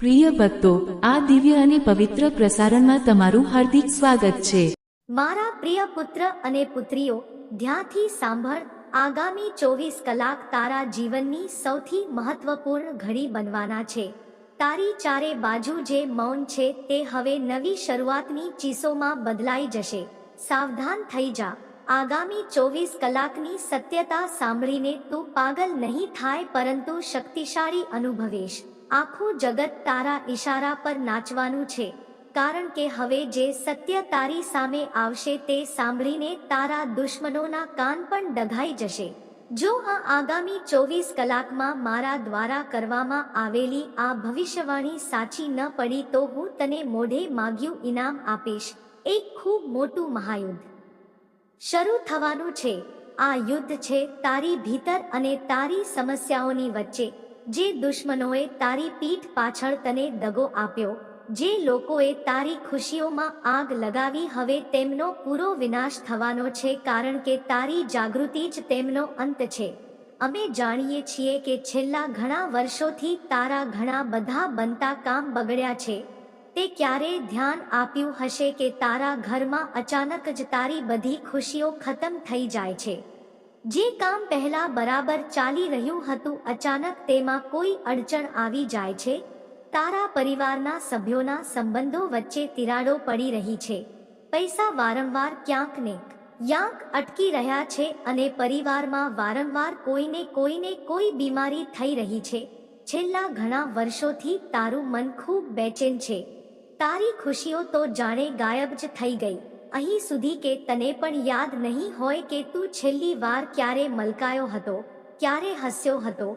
પ્રિય ભક્તો, આ દિવ્ય અને પવિત્ર પ્રસારણમાં તમારું હાર્દિક સ્વાગત છે. મારા પ્રિય પુત્ર અને પુત્રીઓ, ધ્યાનથી સાંભળ. આગામી 24 કલાક તારા જીવનની સૌથી મહત્વપૂર્ણ ઘડી બનવાના છે. તારી ચારે બાજુ જે મૌન છે તે હવે નવી શરૂઆતની ચીસોમાં બદલાઈ જશે. સાવધાન થઈ જા. આગામી 24 કલાકની સત્યતા સાંભળીને તું પાગલ નહીં થાય, પરંતુ શક્તિશાળી અનુભવેશ. આખું જગત તારા ઈશારા પર નાચવાનું છે, કારણ કે હવે જે સત્ય તારી સામે આવશે તે સાંભળીને તારા દુશ્મનોના કાન પણ ડઘાઈ જશે. જો આ આગામી 24 કલાકમાં મારા દ્વારા કરવામાં આવેલી આ ભવિષ્યવાણી સાચી ન પડી તો હું તને મોઢે માગ્યું ઇનામ આપીશ. એક ખૂબ મોટું મહાયુદ્ધ શરૂ થવાનું છે. આ યુદ્ધ છે તારી ભીતર અને તારી સમસ્યાઓની વચ્ચે. જે દુશ્મનોએ તારી પીઠ પાછળ તને દગો આપ્યો, જે લોકોએ તારી ખુશીઓમાં આગ લગાવી, હવે તેમનો પૂરો વિનાશ થવાનો છે, કારણ કે તારી જાગૃતિ જ તેમનો અંત છે. અમે જાણીએ છીએ કે છેલ્લા ઘણા વર્ષોથી તારા ઘણા બધા બનતા કામ બગડ્યા છે. તે ક્યારેય ધ્યાન આપ્યું હશે કે તારા ઘરમાં અચાનક જ તારી બધી ખુશીઓ ખતમ થઈ જાય છે. જે કામ પહેલા બરાબર ચાલી રહ્યું હતું, અચાનક તેમાં કોઈ અડચણ આવી જાય છે. તારા પરિવારના સભ્યોના સંબંધો વચ્ચે તિરાડો પડી રહી છે. પૈસા વારંવાર ક્યાંક ને ક્યાંક અટકી રહ્યા છે અને પરિવારમાં વારંવાર કોઈને કોઈ બીમારી થઈ રહી છે. છેલ્લા ઘણા વર્ષોથી તારું મન ખૂબ બેચેન છે. તારી ખુશીઓ તો જાણે ગાયબ જ થઈ ગઈ. અહીં સુધી કે તને પણ યાદ નહીં હોય કે તું છેલ્લી વાર ક્યારે મલકાયો હતો, ક્યારે હસ્યો હતો.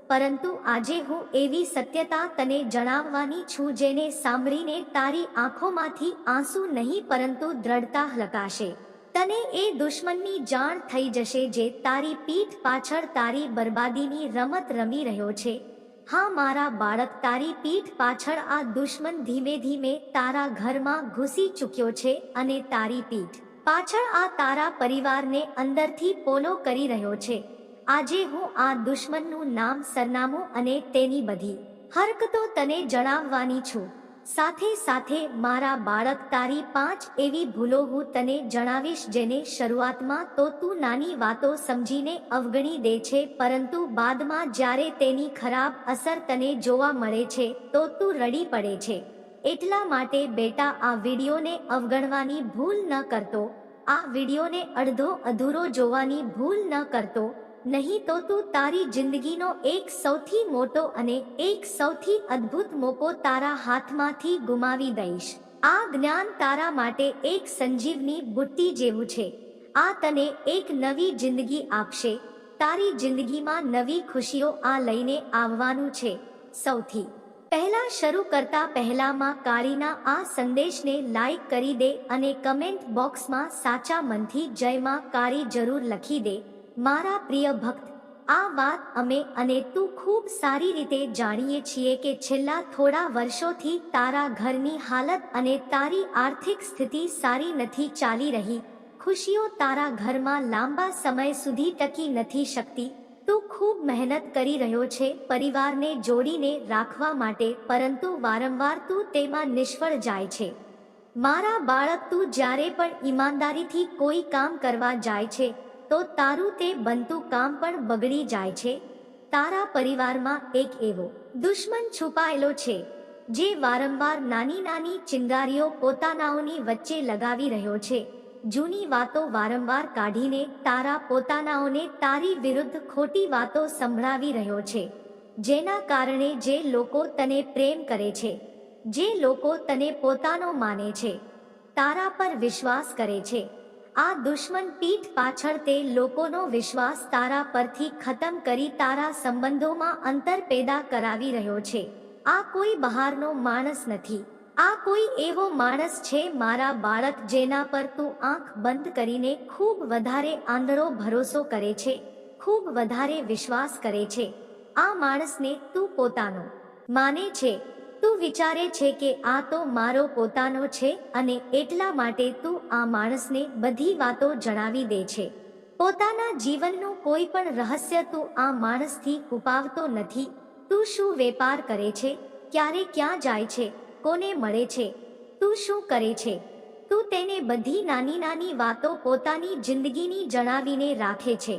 પરંતુ આજે હું એવી સત્યતા તને જણાવવાની છું જેને સાંભળીને તારી આંખોમાંથી આંસુ નહીં પરંતુ દ્રઢતા લકાશે. તને એ દુશ્મનની જાણ થઈ જશે જે તારી પીઠ પાછળ તારી બરબાદીની રમત રમી રહ્યો છે. હા મારા બાળક, તારી પીઠ પાછળ આ દુશ્મન ધીમે ધીમે તારા ઘરમાં ઘૂસી ચૂક્યો છે અને તારી પીઠ પાછળ આ તારા પરિવારને અંદરથી પોલો કરી રહ્યો છે. આજે હું આ દુશ્મનનું નામ, સરનામું અને તેની બધી હરકતો તને જણાવવાની છું. સાથે સાથે મારા બાળક, તારી 5 એવી ભૂલો હું તને જણાવીશ જેને શરૂઆતમાં તો તું નાની વાતો સમજીને અવગણી દે છે, પરંતુ બાદમાં જ્યારે તેની ખરાબ અસર તને જોવા મળે છે તો તું રડી પડે છે. એટલા માટે બેટા, આ વિડીયોને અવગણવાની ભૂલ ન કરતો. આ વિડીયોને અડધો અધૂરો જોવાની ભૂલ ન કરતો, નહીં તો તું તારી જિંદગીનો એક સૌથી મોટો અને એક સૌથી અદ્ભુત મોકો તારા હાથમાંથી ગુમાવી દઈશ. આ જ્ઞાન તારા માટે એક સંજીવની બુટ્ટી જેવું છે. આ તને એક નવી જિંદગી આપશે. તારી જિંદગીમાં નવી ખુશીઓ આ લઈને આવવાનું છે. સૌથી પહેલા શરૂ કરતા પહેલામાં કાળીના આ સંદેશને લાઈક કરી દે અને કમેન્ટ બોક્સમાં સાચા મનથી જય માં કાળી જરૂર લખી દે. મારા પ્રિય ભક્ત, આ વાત અમે અને તું ખૂબ સારી રીતે જાણીએ છીએ કે છેલ્લા થોડા વર્ષોથી તારા ઘરની હાલત અને તારી આર્થિક સ્થિતિ સારી નથી ચાલી રહી. ખુશીઓ તારા ઘરમાં લાંબા સમય સુધી ટકી નથી શકતી. તું ખૂબ મહેનત કરી રહ્યો છે પરિવારને જોડીને રાખવા માટે, પરંતુ વારંવાર તું તેમાં નિષ્ફળ જાય છે. મારા બાળક, તું જ્યારે પણ ઈમાનદારીથી કોઈ કામ કરવા જાય છે તો તારું તે બનતું કામ પણ બગડી જાય છે. તારા પરિવારમાં એક એવો દુશ્મન છુપાયેલો છે જે વારંવાર નાની નાની ચિંગારીઓ પોતાનાઓની વચ્ચે લગાવી રહ્યો છે. જૂની વાતો વારંવાર કાઢીને તારા પોતાનાઓને તારી વિરુદ્ધ ખોટી વાતો સંભળાવી રહ્યો છે, જેના કારણે જે લોકો તને પ્રેમ કરે છે, જે લોકો તને પોતાનો માને છે, તારા પર વિશ્વાસ કરે છે, આ દુશ્મન પીઠ પાછળ તે લોકોનો વિશ્વાસ તારા પરથી ખતમ કરી તારા સંબંધોમાં અંતર પેદા કરાવી રહ્યો છે. આ કોઈ બહારનો માણસ નથી. આ કોઈ એવો માણસ છે મારા બાળક, જેના પર તું આંખ બંધ કરીને ખૂબ વધારે આંધળો ભરોસો કરે છે, ખૂબ વધારે વિશ્વાસ કરે છે. આ માણસને તું પોતાનો માને છે. તું વિચારે છે કે આ તો મારો પોતાનો છે અને એટલા માટે તું આ માણસને બધી વાતો જણાવી દે છે. પોતાના જીવનનું કોઈ પણ રહસ્ય તું આ માણસથી છુપાવતો નથી. તું શું વેપાર કરે છે, ક્યારે ક્યાં જાય છે, કોને મળે છે, તું શું કરે છે. તું તેને બધી નાની નાની વાતો પોતાની જિંદગીની જણાવીને રાખે છે.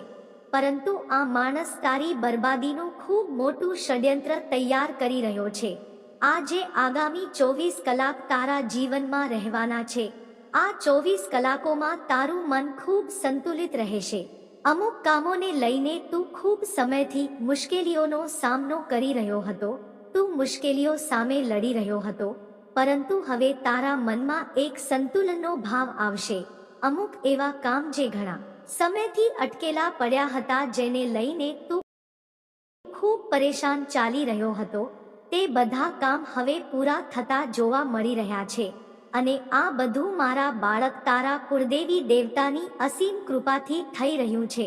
પરંતુ આ માણસ તારી બરબાદીનું ખૂબ મોટું ષડયંત્ર તૈયાર કરી રહ્યો છે. આ જે આગામી 24 કલાક તારા જીવનમાં રહેવાના છે, આ 24 કલાકોમાં તારું મન ખૂબ સંતુલિત રહેશે. અમુક કામોને લઈને તું ખૂબ સમયથી મુશ્કેલીઓનો સામનો કરી રહ્યો હતો, તું મુશ્કેલીઓ સામે લડી રહ્યો હતો, પરંતુ હવે તારા મનમાં એક સંતુલનનો ભાવ આવશે. અમુક એવા કામ જે ઘણા સમયથી અટકેલા પડ્યા હતા, જેને લઈને તું ખૂબ પરેશાન ચાલી રહ્યો હતો, તે બધા કામ હવે પૂરા થતા જોવા મળી રહ્યા છે. અને આ બધું મારા બાળક તારા કુળદેવી દેવતાની અસીમ કૃપાથી થઈ રહ્યું છે.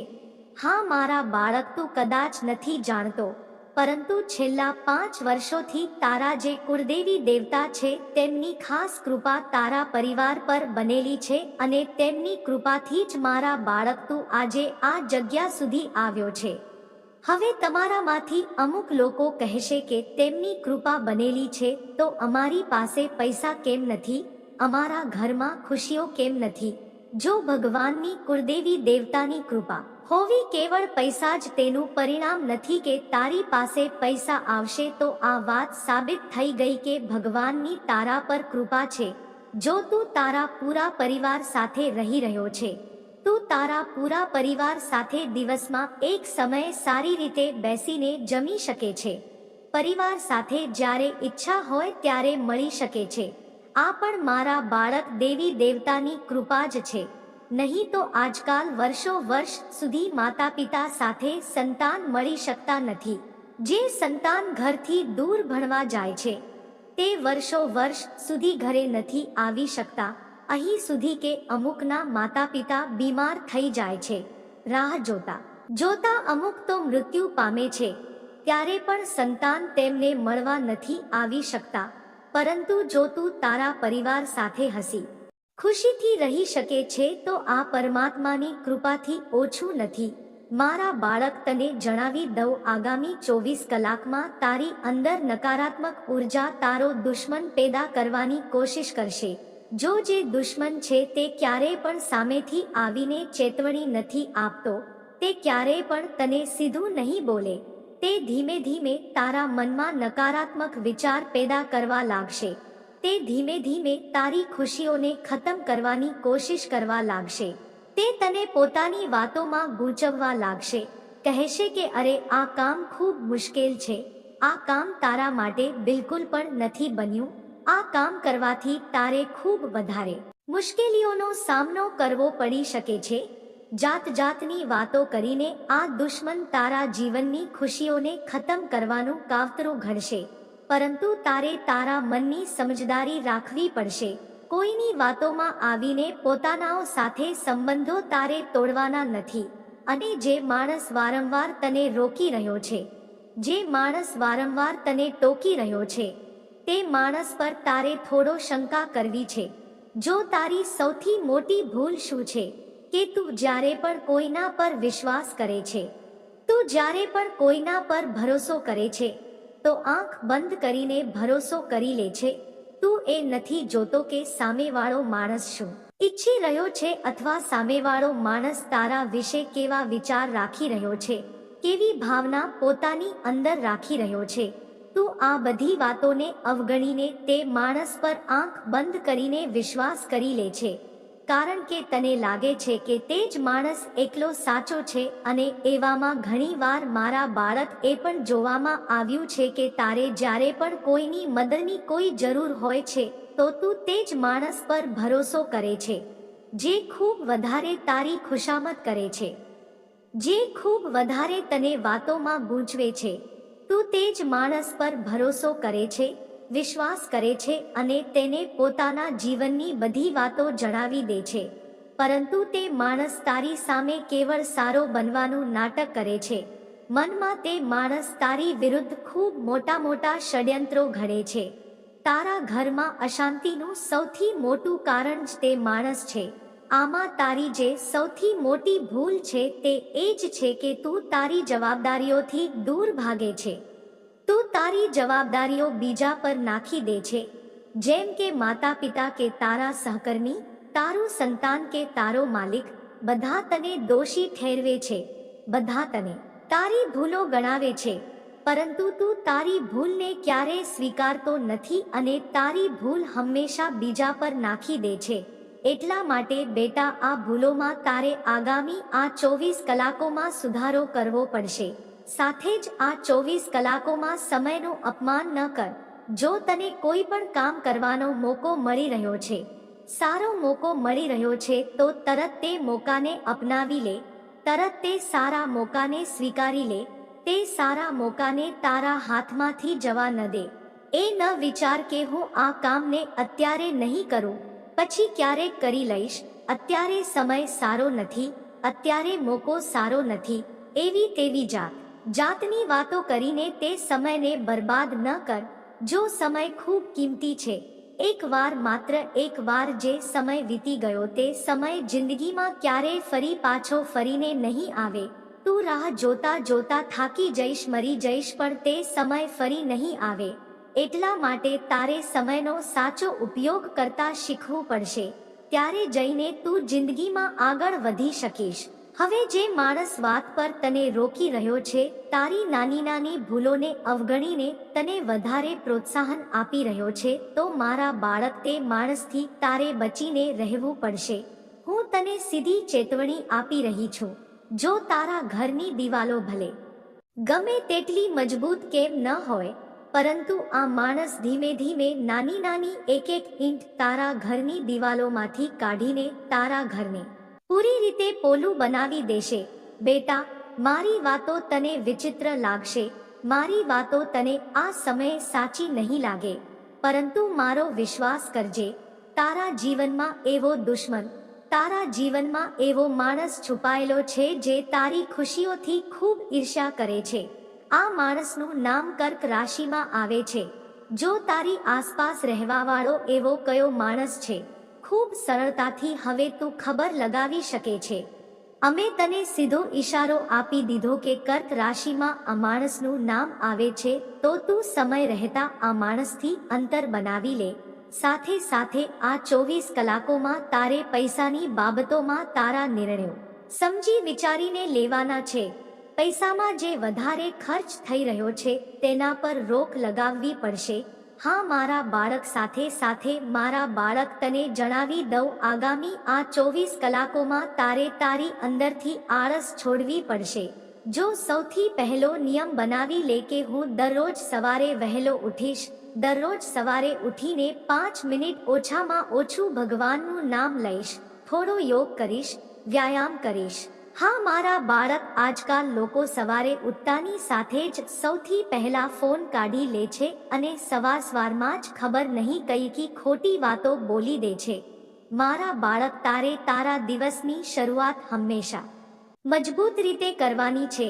હા મારા બાળક, તું કદાચ નથી જાણતો, પરંતુ છેલ્લા 5 વર્ષોથી તારા જે કુળદેવી દેવતા છે તેમની ખાસ કૃપા તારા પરિવાર પર બનેલી છે, અને તેમની કૃપાથી જ મારા બાળક તું આજે આ જગ્યા સુધી આવ્યો છે. હવે તમારામાંથી અમુક લોકો કહેશે કે તેમની કૃપા બનેલી છે તો અમારી પાસે પૈસા કેમ નથી, અમારા ઘરમાં ખુશીઓ કેમ નથી. જો ભગવાનની કુળદેવી દેવતાની કૃપા હોવી કેવળ પૈસા જ તેનું પરિણામ નથી કે તારી પાસે પૈસા આવશે, તો આ વાત સાબિત થઈ ગઈ કે ભગવાનની તારા પર કૃપા છે. જો તું તારા પૂરા પરિવાર સાથે રહી રહ્યો છે, તું તારા પૂરા પરિવાર સાથે દિવસમાં એક સમયે સારી રીતે બેસીને જમી શકે છે, પરિવાર સાથે જ્યારે ઈચ્છા હોય ત્યારે મળી શકે છે, આ પણ મારા બાળક દેવી દેવતાની કૃપા જ છે. નહીં તો આજકાલ વર્ષો સુધી માતા પિતા સાથે સંતાન મળી શકતા નથી. જે સંતાન ઘરથી દૂર ભણવા જાય છે તે વર્ષો સુધી ઘરે નથી આવી શકતા, અહીં સુધી કે અમુકના માતા પિતા બીમાર થઈ જાય છે. રાહ જોતા અમુક તો મૃત્યુ પામે છે, ત્યારે પણ સંતાન તેમને મળવા નથી આવી શકતા. પરંતુ જો તું તારા પરિવાર સાથે હસી ખુશીથી રહી શકે છે તો આ પરમાત્માની કૃપાથી ઓછું નથી. મારા બાળક, તને જણાવી દઉં, આગામી 24 કલાકમાં તારી અંદર નકારાત્મક ઉર્જા તારો દુશ્મન પેદા કરવાની કોશિશ કરશે. જો જે દુશ્મન છે તે ક્યારેય પણ સામેથી આવીને ચેતવણી નથી આપતો, તે ક્યારેય પણ તને સીધું નહીં બોલે, તે ધીમે ધીમે તારા મનમાં નકારાત્મક વિચાર પેદા કરવા લાગશે. તે ધીમે ધીમે તારી ખુશીઓને ખતમ કરવાની કોશિશ કરવા લાગશે. તે તને પોતાની વાતોમાં ગૂંચવવા લાગશે, કહેશે કે અરે આ કામ ખૂબ મુશ્કેલ છે, આ કામ તારા માટે બિલકુલ પણ નથી બન્યું, આ કામ કરવાથી તારે ખૂબ વધારે મુશ્કેલીઓનો સામનો કરવો પડી શકે છે. જાતની વાતો કરીને આ દુશ્મન તારા જીવનની ખુશીઓને ખતમ કરવાનું કાવતરું ઘડશે. પરંતુ તારે તારા મનની સમજદારી રાખવી પડશે. કોઈની વાતોમાં આવીને પોતાનાઓ સાથે સંબંધો તારે તોડવાના નથી. અને જે માણસ વારંવાર તને રોકી રહ્યો છે, જે માણસ વારંવાર તને ટોકી રહ્યો છે, તે માણસ પર તારે થોડો શંકા કરવી છે. જો તારી સૌથી મોટી ભૂલ શું છે કે તું જ્યારે પણ કોઈના પર વિશ્વાસ કરે છે, તું જ્યારે પણ કોઈના પર ભરોસો કરે છે, તો આંખ બંધ કરીને ભરોસો કરી લે છે. તું એ નથી જોતો કે સામેવાળો માણસ શું ઈચ્છી રહ્યો છે, અથવા સામેવાળો માણસ તારા વિશે કેવા વિચાર રાખી રહ્યો છે, કેવી ભાવના પોતાની અંદર રાખી રહ્યો છે. તું આ બધી વાતોને અવગણીને તે માણસ પર આંખ બંધ કરીને વિશ્વાસ કરી લે છે, કારણ કે તને લાગે છે કે તે જ માણસ એકલો સાચો છે. અને એવામાં ઘણીવાર મારા બાળક, એ પણ જોવામાં આવ્યું છે કે તારે જ્યારે પણ કોઈની મદદની કોઈ જરૂર હોય છે તો તું તે જ માણસ પર ભરોસો કરે છે, જે ખૂબ વધારે તારી ખુશામત કરે છે, જે ખૂબ વધારે તને વાતોમાં ગૂંચવે છે. તું તે જ માણસ પર ભરોસો કરે છે, વિશ્વાસ કરે છે, અને તેને પોતાના જીવનની બધી વાતો જણાવી દે છે. પરંતુ તે માણસ તારી સામે કેવળ સારો બનવાનું નાટક કરે છે. મનમાં તે માણસ તારી વિરુદ્ધ ખૂબ મોટા ષડયંત્રો ઘડે છે. તારા ઘરમાં અશાંતિનું સૌથી મોટું કારણ જ તે માણસ છે. આમાં તારી જે સૌથી મોટી ભૂલ છે તે એ જ છે કે તું તારી જવાબદારીઓથી દૂર ભાગે છે. તું તારી જવાબદારીઓ બીજા પર નાખી દે છે, જેમ કે માતા પિતા કે તારા સહકર્મી, તારું સંતાન કે તારો માલિક. બધા તને દોષી ઠેરવે છે, બધા તને તારી ભૂલો ગણાવે છે, પરંતુ તું તારી ભૂલને ક્યારેય સ્વીકારતો નથી અને તારી ભૂલ હંમેશા બીજા પર નાખી દે છે. એટલા માટે બેટા, આ ભૂલોમાં તારે આગામી આ 24 કલાકોમાં સુધારો કરવો પડશે. સાથે જ આ 24 કલાકોમાં સમયનું અપમાન ન કર. જો તને કોઈ પણ કામ કરવાનો મોકો મળી રહ્યો છે, સારો મોકો મળી રહ્યો છે, તો તરત તે મોકાને અપનાવી લે, તરત તે સારા મોકાને સ્વીકારી લે. તે સારા મોકાને તારા હાથમાંથી જવા ન દે. એ ન વિચાર કે હું આ કામને અત્યારે નહીં કરું, પછી ક્યારેક કરી લઈશ, અત્યારે સમય સારો નથી, અત્યારે મોકો સારો નથી. એવી તેવી જાતની વાતો કરીને તે સમયને બરબાદ ન કર. જો સમય ખૂબ કિંમતી છે, એકવાર, માત્ર એકવાર જે સમય વીતી ગયો તે સમય જિંદગીમાં ક્યારેય ફરી પાછો ફરીને નહીં આવે. તું રાહ જોતા જોતા થાકી જઈશ, મરી જઈશ, પણ તે સમય ફરી નહીં આવે. એટલા માટે તારે સમયનો સાચો ઉપયોગ કરતા શીખવું પડશે. ત્યારે જઈને તું જિંદગીમાં આગળ વધી શકીશ. હવે જે માણસ વાત પર તને રોકી રહ્યો છે, તારી નાની નાની ભૂલોને અવગણીને તને વધારે પ્રોત્સાહન આપી રહ્યો છે, તો મારા બાળક, તે માણસથી તારે બચીને રહેવું પડશે. હું તને સીધી ચેતવણી આપી રહી છું. જો તારા ઘરની દિવાલો ભલે ગમે તેટલી મજબૂત કેમ ન હોય, પરંતુ આ માણસ ધીમે ધીમે નાની નાની એક એક ઈંટ તારા ઘરની દિવાલોમાંથી કાઢીને તારા ઘરને પૂરી રીતે પોલું બનાવી દેશે. બેટા, મારી વાતો તને વિચિત્ર લાગશે, મારી વાતો તને આ સમયે સાચી નહીં લાગે, પરંતુ મારો વિશ્વાસ કરજે, તારા જીવનમાં એવો દુશ્મન, તારા જીવનમાં એવો માણસ છુપાયેલો છે જે તારી ખુશીઓથી ખૂબ ઈર્ષ્યા કરે છે. આ માણસનું નામ કર્ક રાશિમાં આવે છે. જો તારી આસપાસ રહેવાવાળો એવો કયો માણસ છે, ખૂબ સરળતાથી હવે તું ખબર લગાવી શકે છે. અમે તને સીધો ઈશારો આપી દીધો કે કર્ક રાશિમાં આ માણસનું નામ આવે છે, તો તું સમય રહેતા આ માણસથી અંતર બનાવી લે. સાથે સાથે આ 24 કલાકોમાં તારે પૈસાની બાબતોમાં તારા નિર્ણયો સમજી વિચારીને લેવાના છે. પૈસામાં જે વધારે ખર્ચ થઈ રહ્યો છે તેના પર રોક લગાવવી પડશે. હા મારા બાળક, સાથે સાથે મારા બાળક, તને જણાવી દઉં, આગામી આ 24 કલાકોમાં તારે તારી અંદરથી આળસ છોડવી પડશે. જો સૌથી પહેલો નિયમ બનાવી લે કે હું દરરોજ સવારે વહેલો ઉઠીશ, દરરોજ સવારે ઉઠીને 5 મિનિટ ઓછામાં ઓછું ભગવાનનું નામ લઈશ, થોડો યોગ કરીશ, વ્યાયામ કરીશ. હા મારા બાળક, આજકાલ લોકો સવારે ઉઠતાની સાથે જ સૌથી પહેલા ફોન કાઢી લે છે અને સવારમાં જ ખબર નહીં કઈ ખોટી વાતો બોલી દે છે. મારા બાળક, તારે તારા દિવસની શરૂઆત હંમેશા મજબૂત રીતે કરવાની છે.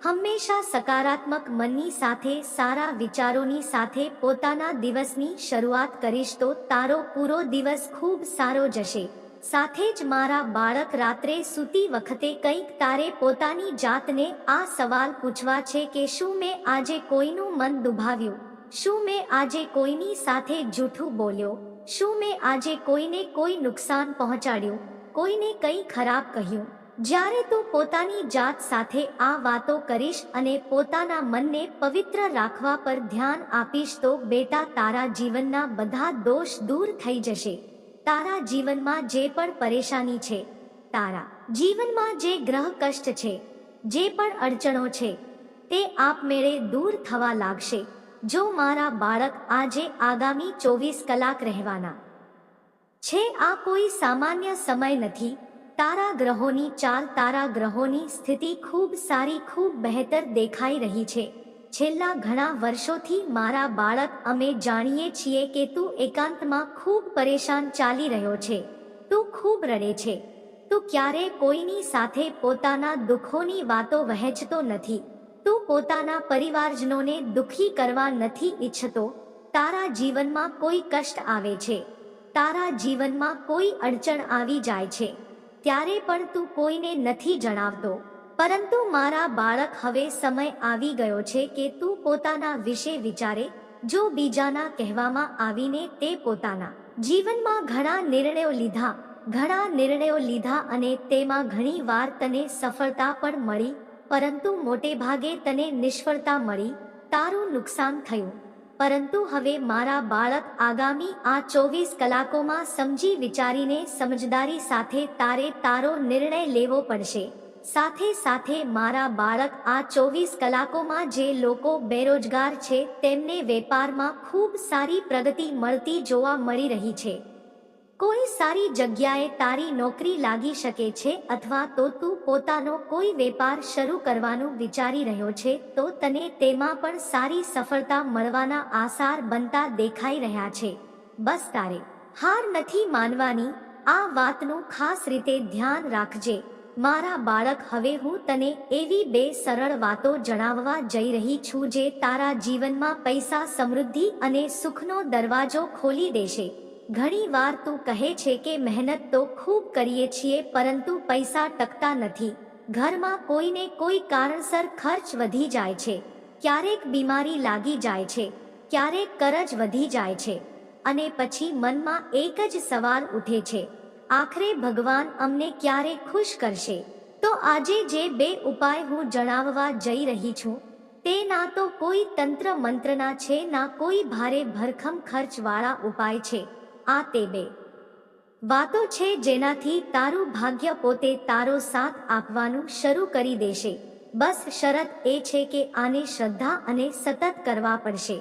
હંમેશા સકારાત્મક મનની સાથે, સારા વિચારોની સાથે પોતાના દિવસની શરૂઆત કરીશ તો તારો પૂરો દિવસ ખૂબ સારો જશે. સાથે જ મારા બાળક, રાત્રે સૂતી વખતે કંઈક તારે પોતાની જાતને આ સવાલ પૂછવા છે કે શું મેં આજે કોઈનું મન દુભાવ્યું? શું મેં આજે કોઈની સાથે જૂઠું બોલ્યો? શું મેં આજે કોઈને કોઈ નુકસાન પહોંચાડ્યું? કોઈને કંઈ ખરાબ કહ્યું? જ્યારે તું પોતાની જાત સાથે આ વાતો કરીશ અને પોતાના મનને પવિત્ર રાખવા પર ધ્યાન આપીશ તો બેટા, તારા જીવનના બધા દોષ દૂર થઈ જશે. તારા જીવનમાં જે પણ પરેશાની છે, તારા જીવનમાં જે ગ્રહ કષ્ટ છે, જે પણ અડચણો છે, તે આપમેળે દૂર થવા લાગશે. જો મારા બાળક, આજે આગામી 24 કલાક રહેવાના છે. આ કોઈ સામાન્ય સમય નથી. તારા ગ્રહોની ચાલ, તારા ગ્રહોની સ્થિતિ ખૂબ સારી, ખૂબ બહેતર દેખાઈ રહી છે. છેલ્લા ઘણા વર્ષોથી મારા બાળક, અમે જાણીએ છીએ કે તું એકાંતમાં ખૂબ પરેશાન ચાલી રહ્યો છે. તું ખૂબ રડે છે. તું ક્યારે કોઈની સાથે પોતાના દુઃખોની વાતો વહેંચતો નથી. તું પોતાના પરિવારજનોને દુઃખી કરવા નથી ઈચ્છતો. તારા જીવનમાં કોઈ કષ્ટ આવે છે, તારા જીવનમાં કોઈ અડચણ આવી જાય છે, ત્યારે પણ તું કોઈને નથી જણાવતો. પરંતુ મારા બાળક, હવે સમય આવી ગયો છે કે તું પોતાના વિશે વિચારે. જો બીજાના કહેવામાં આવીને તે પોતાના જીવનમાં ઘણા નિર્ણયો લીધા અને તેમાં ઘણી વાર તને સફળતા પણ મળી, પરંતુ મોટે ભાગે તને નિષ્ફળતા મળી, તારું નુકસાન થયું. પરંતુ હવે મારા બાળક, આગામી આ 24 કલાકોમાં સમજી વિચારીને સમજદારી સાથે તારે તારો નિર્ણય લેવો પડશે. સાથે સાથે મારા બાળક, આ 24 કલાકોમાં જે લોકો બેરોજગાર છે તેમને વેપારમાં ખૂબ સારી પ્રગતિ મળતી જોવા મળી રહી છે. કોઈ સારી જગ્યાએ તારી નોકરી લાગી શકે છે, અથવા તો તું પોતાનો કોઈ વેપાર શરૂ કરવાનું વિચારી રહ્યો છે તો તને તેમાં પણ સારી સફળતા મળવાના આસાર બનતા દેખાઈ રહ્યા છે. બસ તારે હાર નથી માનવાની. આ વાતનું ખાસ રીતે ધ્યાન રાખજે મારા બાળક. હવે હું તને એવી 2 સરળ વાતો જણાવવા જઈ રહી છું જે તારા જીવનમાં પૈસા, સમૃદ્ધિ અને સુખનો દરવાજો ખોલી દેશે. ઘણી વાર તું કહે છે કે મહેનત તો ખૂબ કરીએ છીએ પરંતુ પૈસા ટકતા નથી. ઘરમાં કોઈને કોઈ કારણસર ખર્ચ વધી જાય છે, ક્યારેક બીમારી લાગી જાય છે, ક્યારેક કરજ વધી જાય છે, અને પછી મનમાં એક જ સવાલ ઉઠે છે, આખરે ભગવાન અમને ક્યારે ખુશ કરશે? તો આજે જે 2 ઉપાય હું જણાવવા જઈ રહી છું તે ના તો કોઈ તંત્ર મંત્રના છે, ના કોઈ ભારે ભરખમ ખર્ચવાળા ઉપાય છે. આ તે 2 વાતો છે જેનાથી તારું ભાગ્ય પોતે તારો સાથ આપવાનું શરૂ કરી દેશે. બસ શરત એ છે કે આને શ્રદ્ધા અને સતત કરવા પડશે.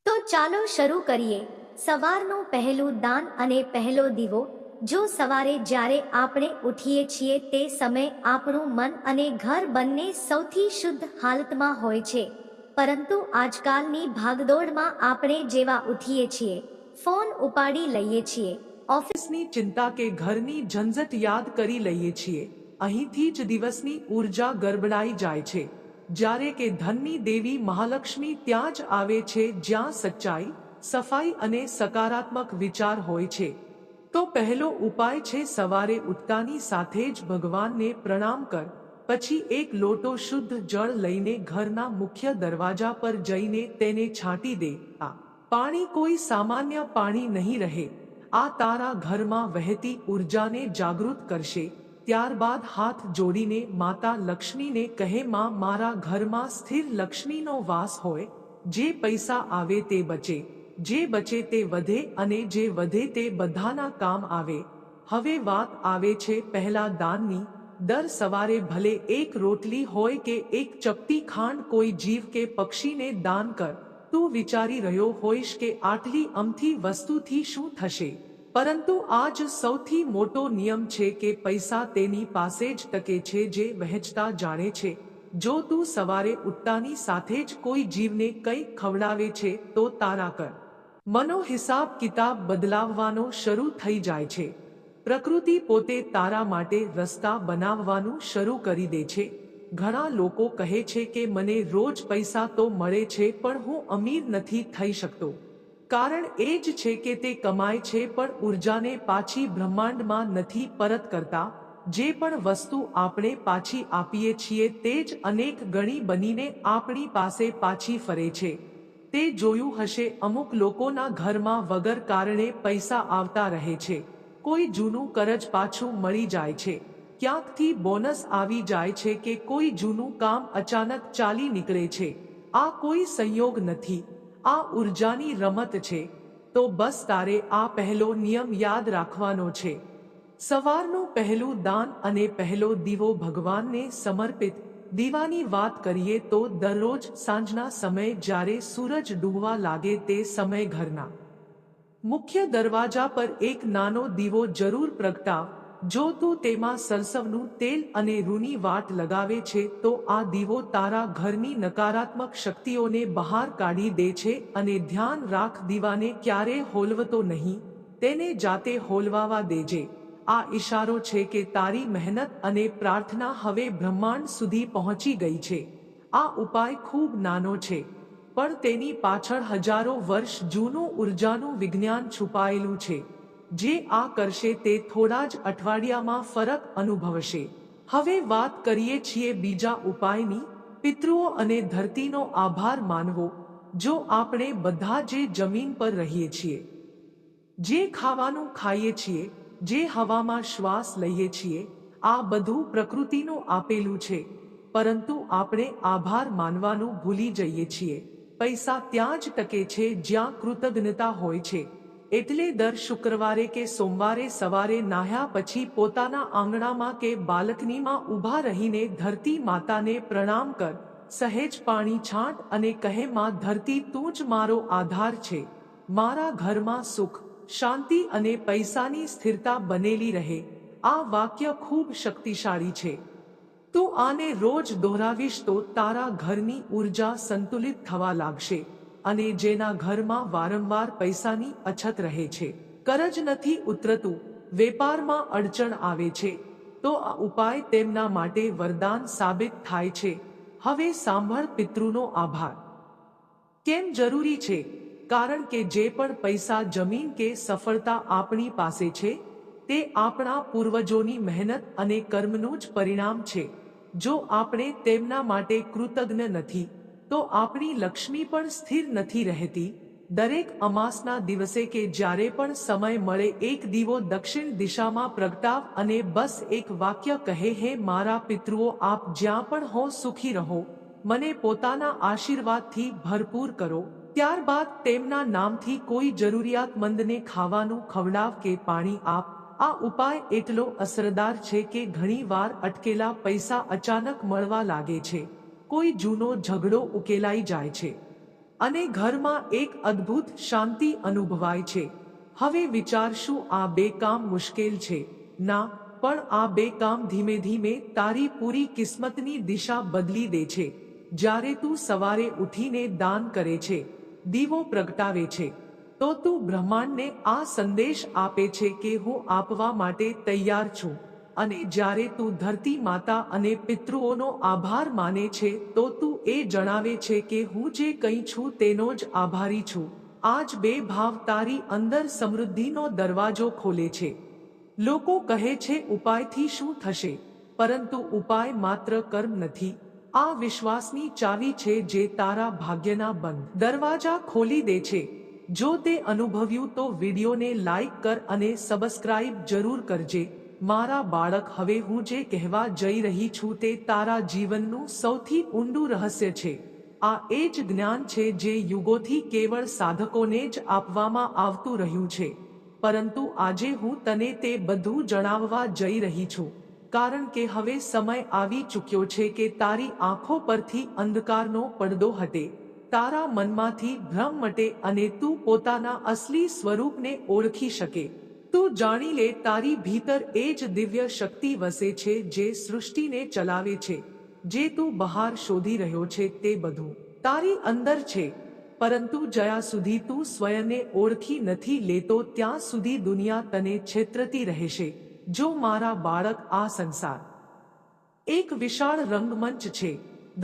તો ચાલો શરૂ કરીએ. સવારનું પહેલું દાન અને પહેલો દીવો. જો સવારે જ્યારે આપણે ઉઠીએ છીએ તે સમયે આપણું મન અને ઘર બંને સૌથી શુદ્ધ હાલતમાં હોય છે, પરંતુ આજકાલની ભાગદોડમાં આપણે જેવા ઉઠીએ છીએ, ફોન ઉપાડી લઈએ છીએ, ઓફિસની ચિંતા કે ઘરની ઝંઝટ યાદ કરી લઈએ છીએ, અહીંથી જ દિવસની ઊર્જા ગરબડાઈ જાય છે. જ્યારે કે ધનની દેવી મહાલક્ષ્મી ત્યાં જ આવે છે જ્યાં સચ્ચાઈ, સફાઈ અને સકારાત્મક વિચાર હોય છે. તો પહેલો ઉપાય છે, સવારે ઉઠતાની સાથે જ ભગવાનને પ્રણામ કર. પછી એક લોટો શુદ્ધ જળ લઈને ઘરના મુખ્ય દરવાજા પર જઈને તેને છાંટી દે. આ પાણી કોઈ સામાન્ય પાણી નહીં રહે. આ તારા ઘરમાં વહેતી ઊર્જાને જાગૃત કરશે. ત્યારબાદ હાથ જોડીને માતા લક્ષ્મીને કહે, માં, મારા ઘરમાં સ્થિર લક્ષ્મીનો વાસ હોય. જે પૈસા આવે તે બચે, જે બચે તે વધે, અને જે વધે તે બધાના કામ આવે. હવે વાત આવે છે પહેલા દાનની. દર સવારે ભલે એક રોટલી હોય કે એક ચપટી ખાંડ કોઈ જીવ કે પક્ષીને દાન કર. તું વિચારી રહ્યો હોઈશ કે આટલી અમથી વસ્તુથી શું થશે, પરંતુ આ જ સૌથી મોટો નિયમ છે કે પૈસા તેની પાસે જ ટકે છે જે વહેંચતા જાણે છે. જો તું સવારે ઉઠતાની સાથે જ કોઈ જીવને કંઈક ખવડાવે છે તો તારા કર મનો હિસાબ કિતાબ બદલાવવાનો શરૂ થઈ જાય છે. પ્રકૃતિ પોતે તારા માટે રસ્તા બનાવવાનું શરૂ કરી દે છે. ઘણા લોકો કહે છે કે મને રોજ પૈસા તો મળે છે પણ હું અમીર નથી થઈ શકતો. કારણ એ જ છે કે તે કમાય છે પણ ઊર્જાને પાછી બ્રહ્માંડમાં નથી પરત કરતા. જે પણ વસ્તુ આપણે પાછી આપીએ છીએ તે જ અનેક ગણી બનીને આપણી પાસે પાછી ફરે છે. તે જોયું હશે, અમુક લોકોના ઘરમાં વગર કારણે પૈસા આવતા રહે છે. કોઈ જૂનું કરજ પાછું મળી જાય છે, ક્યાંકથી બોનસ આવી જાય છે કે કોઈ જૂનું કામ અચાનક ચાલી નીકળે છે. આ કોઈ સંયોગ નથી, આ ઊર્જાની રમત છે. તો બસ તારે આ પહેલો નિયમ યાદ રાખવાનો છે. સવારનું પહેલું દાન અને પહેલો દીવો ભગવાનને સમર્પિત. દીવાની વાત કરીએ તો દરરોજ સાંજના સમયે જ્યારે સૂરજ ડૂબવા લાગે તે સમયે ઘરના મુખ્ય દરવાજા પર એક નાનો દીવો જરૂર પ્રગટાવ. જો તું તેમાં સરસવનું તેલ અને રૂની વાટ લગાવે છે તો આ દીવો તારા ઘરની નકારાત્મક શક્તિઓને બહાર કાઢી દે છે. અને ધ્યાન રાખ, દીવાને ક્યારે હોલવતો નહીં, તેને જાતે હોલવાવા દેજે. આ ઈશારો છે કે તારી મહેનત અને પ્રાર્થના હવે બ્રહ્માંડ સુધી પહોંચી ગઈ છે. આ ઉપાય ખૂબ નાનો છે પણ તેની પાછળ હજારો વર્ષ જૂનું ઊર્જાનું વિજ્ઞાન છુપાયેલું છે. જે આ કરશે તે થોડા જ અઠવાડિયામાં ફરક અનુભવશે. હવે વાત કરીએ છીએ બીજા ઉપાયની, પિતૃઓ અને ધરતીનો આભાર માનવો. જો આપણે બધા જે જમીન પર રહીએ છીએ, જે ખાવાનું ખાઈએ છીએ, જે હવામાં શ્વાસ લઈએ છીએ, આ બધું પ્રકૃતિનું આપેલું છે, પરંતુ આપણે આભાર માનવાનું ભૂલી જઈએ છીએ. પૈસા ત્યાં જ ટકે છે જ્યાં કૃતજ્ઞતા હોય છે. એટલે દર શુક્રવારે કે સોમવારે સવારે નાહ્યા પછી પોતાના આંગણામાં કે બાલ્કનીમાં ઊભા રહીને ધરતી માતાને પ્રણામ કર, સહેજ પાણી છાંટ અને કહે, માં ધરતી, તું જ મારો આધાર છે. મારા ઘરમાં સુખ, શાંતિ અને પૈસાની સ્થિરતા બનેલી રહે. આ વાક્ય ખૂબ શક્તિશાળી છે. તું આને રોજ દોહરાવીશ તો તારા ઘરની ઉર્જા સંતુલિત થવા લાગશે. અને જેના ઘરમાં વારંવાર પૈસાની અછત રહે છે, કરજ નથી ઉતરતું, વેપારમાં અડચણ આવે છે, તો આ ઉપાય તેમના માટે વરદાન સાબિત થાય છે. હવે સાંભળ, પિતૃનો આભાર કેમ જરૂરી છે? કારણ કે જે પણ પૈસા, જમીન કે સફળતા આપણી પાસે છે, તે આપણા પૂર્વજોની મહેનત અને કર્મનું જ પરિણામ છે. જો આપણે તેમના માટે કૃતજ્ઞ નથી, તો આપણી લક્ષ્મી પણ સ્થિર નથી રહેતી. દરેક અમાસના દિવસે કે જ્યારે પણ સમય મળે, એક દીવો દક્ષિણ દિશામાં પ્રગટાવ અને બસ એક વાક્ય કહે, હે મારા પિતૃઓ, આપ જ્યાં પણ હો સુખી રહો, મને પોતાના આશીર્વાદથી ભરપૂર કરો. ત્યારબાદ તેમના નામથી કોઈ જરૂરિયાતમંદને ખાવાનું ખવડાવ કે પાણી આપ. આ ઉપાય એટલો અસરદાર છે કે ઘણીવાર અટકેલા પૈસા અચાનક મળવા લાગે છે, કોઈ જૂનો ઝઘડો ઉકેલાઈ જાય છે અને ઘરમાં એક અદ્ભુત શાંતિ અનુભવાય છે. હવે વિચાર, શું આ બે કામ મુશ્કેલ છે? ના, પણ આ બે કામ ધીમે ધીમે તારી પૂરી કિસ્મતની દિશા બદલી દે છે. જ્યારે તું સવારે ઉઠીને દાન કરે છે, દીવો પ્રગટાવે છે, તો તું બ્રહ્માંડને આ સંદેશ આપે છે કે હું આપવા માટે તૈયાર છું. અને જ્યારે તું ધરતી માતા અને પિતૃઓનો આભાર માને છે, તો તું એ જણાવે છે કે હું જે કંઈ છું તેનો જ આભારી છું. આ જ બે ભાવ તારી અંદર સમૃદ્ધિનો દરવાજો ખોલે છે. લોકો કહે છે, ઉપાયથી શું થશે? પરંતુ ઉપાય માત્ર કર્મ નથી, આ વિશ્વાસની ચાવી છે જે તારા ભાગ્યના બંધ દરવાજા ખોલી દે છે. જો તે અનુભવ્યું તો વિડીયોને લાઈક કર અને સબસ્ક્રાઇબ જરૂર કરજે. મારા બાળક, હવે હું જે કહેવા જઈ રહી છું તે તારા જીવનનું સૌથી ઊંડું રહસ્ય છે. આ એ જ જ્ઞાન છે જે યુગોથી કેવળ સાધકોને જ આપવામાં આવતું રહ્યું છે. પરંતુ આજે હું તને તે બધું જણાવવા જઈ રહી છું, કારણ કે હવે સમય આવી ચૂક્યો છે કે તારી આંખો પરથી અંધકારનો પડદો હટે, તારા મનમાંથી ભ્રમ મટે અને તું પોતાના અસલી સ્વરૂપને ઓળખી શકે. તું જાણી લે, તારી ભીતર એ જ દિવ્ય શક્તિ વસે છે જે સૃષ્ટિને ચલાવે છે. જે તું બહાર શોધી રહ્યો છે તે બધું તારી અંદર છે. પરંતુ જ્યાં સુધી તું સ્વયંને ઓળખી નથી લેતો, ત્યાં સુધી દુનિયા તને છેતરતી રહેશે. જો મારા બાળક, આ સંસાર એક વિશાળ રંગમંચ છે.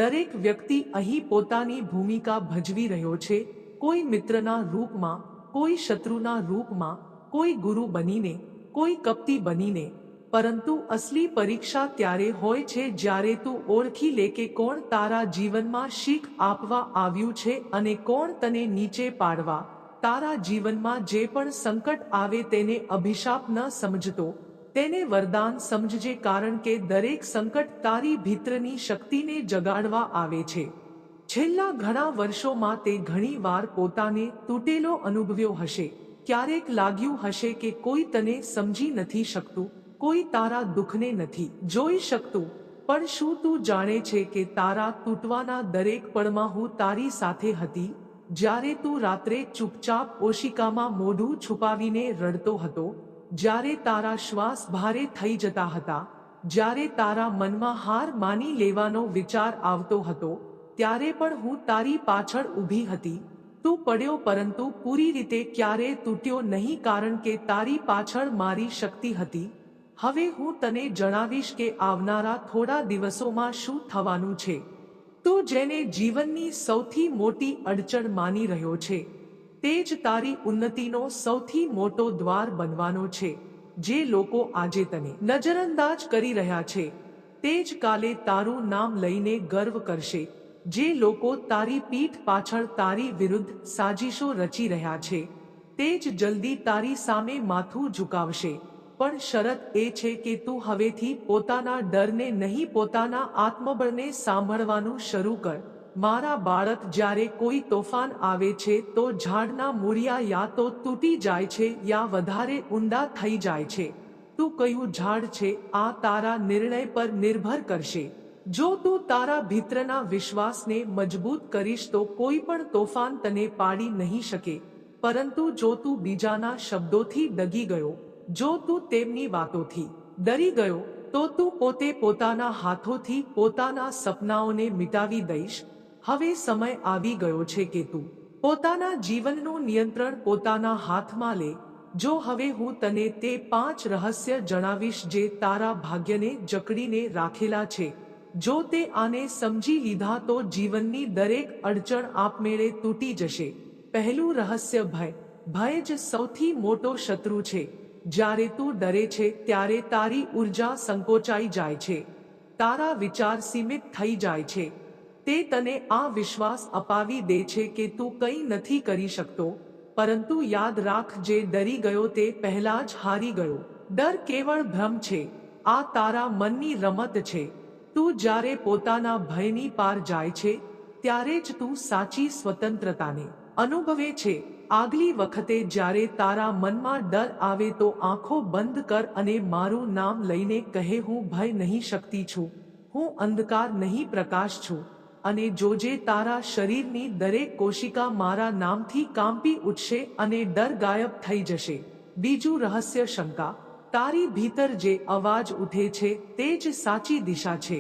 દરેક વ્યક્તિ અહીં પોતાની ભૂમિકા ભજવી રહ્યો છે, કોઈ મિત્રના રૂપમાં, કોઈ શત્રુના રૂપમાં, કોઈ ગુરુ બનીને, કોઈ કપટી બનીને. પરંતુ અસલી પરીક્ષા ત્યારે હોય છે જ્યારે તું ઓળખી લે કે કોણ તારા જીવનમાં શીખ આપવા આવ્યું છે અને કોણ તને નીચે પાડવા. તારા જીવનમાં જે પણ સંકટ આવે તેને અભિશાપ ન સમજતો, તેને વરદાન સમજજે, કારણ કે દરેક સંકટ તારી ભીતરની શક્તિને જગાડવા આવે છે. છેલ્લા ઘણા વર્ષોમાં તે ઘણી વાર પોતાને તૂટેલો અનુભવ્યો હશે. ક્યારેક લાગ્યું હશે કે કોઈ તને સમજી નથી શકતું, કોઈ તારા દુઃખને નથી જોઈ શકતું. પણ શું તું જાણે છે કે તારા તૂટવાના દરેક પળમાં હું તારી સાથે હતી? જ્યારે તું રાત્રે ચૂપચાપ ઓશિકામાં મોઢું છુપાવીને રડતો હતો, જ્યારે તારા શ્વાસ ભારે થઈ જતા હતા, જ્યારે તારા મનમાં હાર માની લેવાનો વિચાર આવતો હતો, ત્યારે પણ હું તારી પાછળ ઊભી હતી. તું પડ્યો પરંતુ પૂરી રીતે ક્યારેય તૂટ્યો નહીં, કારણ કે તારી પાછળ મારી શક્તિ હતી. હવે હું તને જણાવીશ કે આવનારા થોડા દિવસોમાં શું થવાનું છે. તું જેને જીવનની સૌથી મોટી અડચણ માની રહ્યો છે, તે જ તારી ઉન્નતિનો સૌથી મોટો દ્વાર બનવાનો છે. જે લોકો આજે તને નજરઅંદાજ કરી રહ્યા છે, તે જ કાલે તારું નામ લઈને ગર્વ કરશે. જે લોકો તારી પીઠ પાછળ તારી વિરુદ્ધ સાજિશો રચી રહ્યા છે તે જ જલ્દી તારી સામે માથું ઝુકાવશે. પણ શરત એ છે કે તું હવેથી પોતાના ડરને નહીં, પોતાના આત્મબળને સાંભળવાનું શરૂ કર. મારા બાળક, જ્યારે કોઈ તોફાન આવે છે તો ઝાડના મૂળિયા યા તો તૂટી જાય છે યા વધારે ઊંડા થઈ જાય છે. તું કયું ઝાડ છે આ તારા નિર્ણય પર નિર્ભર કરશે. જો તું તારા ભીતરના વિશ્વાસને મજબૂત કરીશ તો કોઈ પણ તોફાન તને પાડી નહીં શકે. પરંતુ જો તું બીજાના શબ્દોથી ડગી ગયો, જો તું તેમની વાતોથી ડરી ગયો, તો તું પોતે પોતાના હાથોથી પોતાના સપનાઓને મિટાવી દઈશ. હવે સમય આવી ગયો છે કે તું પોતાના જીવનનું નિયંત્રણ પોતાના હાથમાં લે. જો હવે હું તને તે 5 રહસ્ય જણાવીશ જે તારા ભાગ્યને જકડીને રાખેલા છે. જો તે આને સમજી લીધા તો જીવનની દરેક અડચણ આપમેળે તૂટી જશે. પહેલું રહસ્ય ભય. ભય જ સૌથી મોટો શત્રુ છે. જ્યારે તું ડરે છે ત્યારે તારી ઉર્જા સંકોચાઈ જાય છે, તારા વિચાર સીમિત થઈ જાય છે. તે તને આ વિશ્વાસ અપાવી દે છે કે તું કંઈ નથી કરી શકતો. પરંતુ યાદ રાખ, જે ડરી ગયો તે પહેલા જ હારી ગયો. ડર કેવળ ભ્રમ છે. આ તારા મનની રમત છે. તું જ્યારે પોતાના ભયની પાર જાય છે ત્યારે જ તું સાચી સ્વતંત્રતાને અનુભવે છે. આગલી વખતે જ્યારે તારા મનમાં ડર આવે તો આંખો બંધ કર અને મારું નામ લઈને કહે, હું ભય નહીં શક્તિ છું, હું અંધકાર નહીં પ્રકાશ છું. અને જોજે તારા શરીરની દરેક કોશિકા મારા નામથી કાંપી ઉઠશે અને ડર ગાયબ થઈ જશે. બીજું રહસ્ય શંકા. તારી ભીતર જે અવાજ ઉઠે છે તે જ સાચી દિશા છે.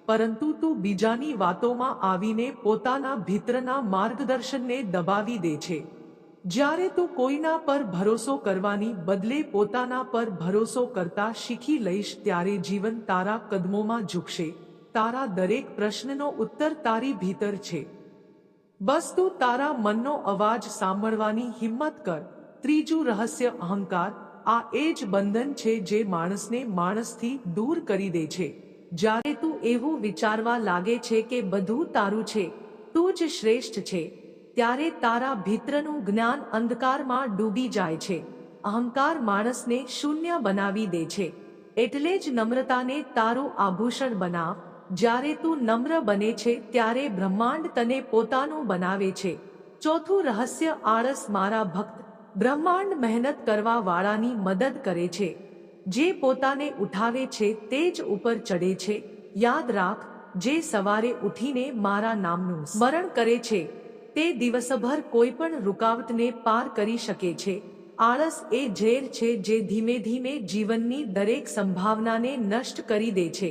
પરંતુ તું બીજાની વાતોમાં આવીને પોતાના ભીતરના માર્ગદર્શનને દબાવી દે છે. જ્યારે તું કોઈના પર ભરોસો કરવાની બદલે પોતાના પર ભરોસો કરતા શીખી લઈશ ત્યારે જીવન તારા કદમોમાં ઝૂકશે. તારા દરેક પ્રશ્નનો ઉત્તર તારી ભીતર છે. બસ તું તારા મનનો અવાજ સાંભળવાની હિંમત કર. ત્રીજું રહસ્ય અહંકાર. આ એ જ બંધન છે જે માણસને માણસથી દૂર કરી દે છે. જ્યારે તું એવું વિચારવા લાગે છે કે બધું તારું છે, તું જ શ્રેષ્ઠ છે, ત્યારે તારા ભીતરનું જ્ઞાન અંધકારમાં ડૂબી જાય છે. અહંકાર માણસને શૂન્ય બનાવી દે છે. એટલે જ નમ્રતાને તારું આભૂષણ બનાવ. જ્યારે તું નમ્ર બને છે ત્યારે બ્રહ્માંડ તને પોતાનું બનાવે છે. ચોથું રહસ્ય આળસ. મારા ભક્ત, બ્રહ્માંડ મહેનત કરવા વાળાની મદદ કરે છે. જે પોતાને ઉઠાવે છે તે જ ઉપર ચડે છે. યાદ રાખ, જે સવારે ઉઠીને મારા નામનું સ્મરણ કરે છે તે દિવસભર કોઈ પણ રૂકાવટને પાર કરી શકે છે. આળસ એ ઝેર છે જે ધીમે ધીમે જીવનની દરેક સંભાવનાને નષ્ટ કરી દે છે.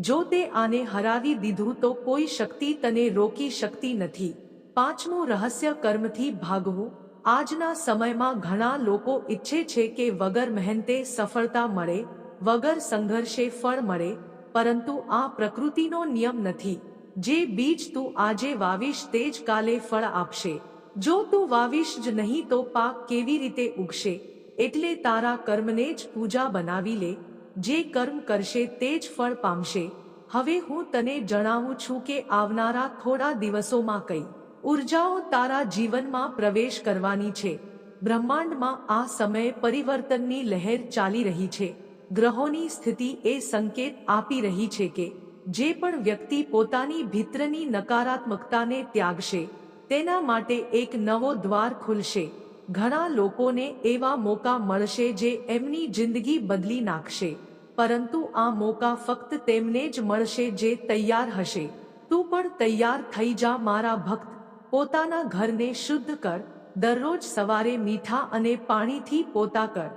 જો તે આને હરાવી દીધું તો કોઈ શક્તિ તને રોકી શકતી નથી. પાંચમું રહસ્ય કર્મથી ભાગવું. આજના સમયમાં ઘણા લોકો ઈચ્છે છે કે વગર મહેનતે સફળતા મળે, વગર સંઘર્ષે ફળ મળે. પરંતુ આ પ્રકૃતિનો નિયમ નથી. જે બીજ તું આજે વાવીશ તે જ કાલે ફળ આપશે. જો તું વાવીશ જ નહીં તો પાક કેવી રીતે ઉગશે? એટલે તારા કર્મને જ પૂજા બનાવી લે. જે કર્મ કરશે તે જ ફળ પામશે. હવે હું તને જણાવું છું કે આવનારા થોડા દિવસોમાં કઈ ઉર્જાઓ તારા જીવનમાં પ્રવેશ કરવાની છે. બ્રહ્માંડમાં આ સમયે પરિવર્તનની લહેર ચાલી રહી છે. ગ્રહોની સ્થિતિ એ સંકેત આપી રહી છે કે જે પણ વ્યક્તિ પોતાની ભીતરની નકારાત્મકતાને ત્યાગશે તેના માટે એક નવો દ્વાર ખુલશે. ઘણા લોકોને એવા મોકા મળશે જે એમની જિંદગી બદલી નાખશે. પરંતુ આ મોકા ફક્ત તેમને જ મળશે જે તૈયાર હશે. તું પણ તૈયાર થઈ જા મારા ભક્ત. પોતાના ઘરને શુદ્ધ કર. દરરોજ સવારે મીઠા અને પાણીથી પોતા કર,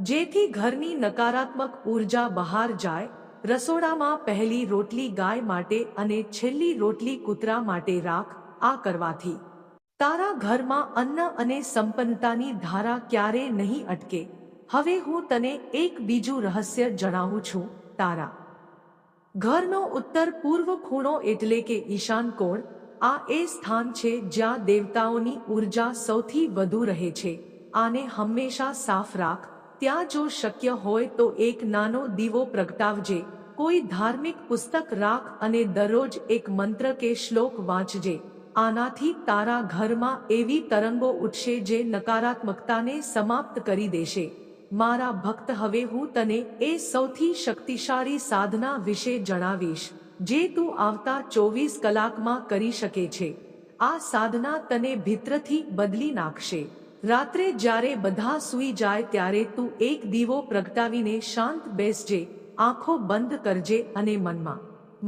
જેથી ઘરની નકારાત્મક ઉર્જા બહાર જાય. રસોડામાં પહેલી રોટલી ગાય માટે અને છેલ્લી રોટલી કૂતરા માટે રાખ. આ કરવાથી તારા ઘરમાં અન્ન અને સંપન્નતાની ધારા ક્યારે નહીં અટકે. હવે હું તને એક બીજું રહસ્ય જણાવું છું. તારા ઘરનો ઉત્તર પૂર્વ ખૂણો એટલે કે ઈશાન કોણ. આ એ સ્થાન છે જ્યાં દેવતાઓની ઉર્જા સૌથી વધુ રહે છે. આને હંમેશા સાફ રાખ. ત્યાં જો શક્ય હોય તો એક નાનો દીવો પ્રગટાવજે. કોઈ ધાર્મિક પુસ્તક રાખ અને દરરોજ એક મંત્ર કે શ્લોક વાંચજે. આનાથી તારા ઘરમાં એવી તરંગો ઉઠશે જે નકારાત્મકતાને સમાપ્ત કરી દેશે. મારા ભક્ત, હવે હું તને એ સૌથી શક્તિશાળી સાધના વિશે જણાવીશ જે તું આવતા 24 કલાકમાં કરી શકે છે. આ સાધના તને ભીતરથી બદલી નાખશે. રાત્રે જ્યારે બધા સૂઈ જાય ત્યારે તું એક દીવો પ્રગટાવીને શાંત બેસજે, આંખો બંધ કરજે અને મનમાં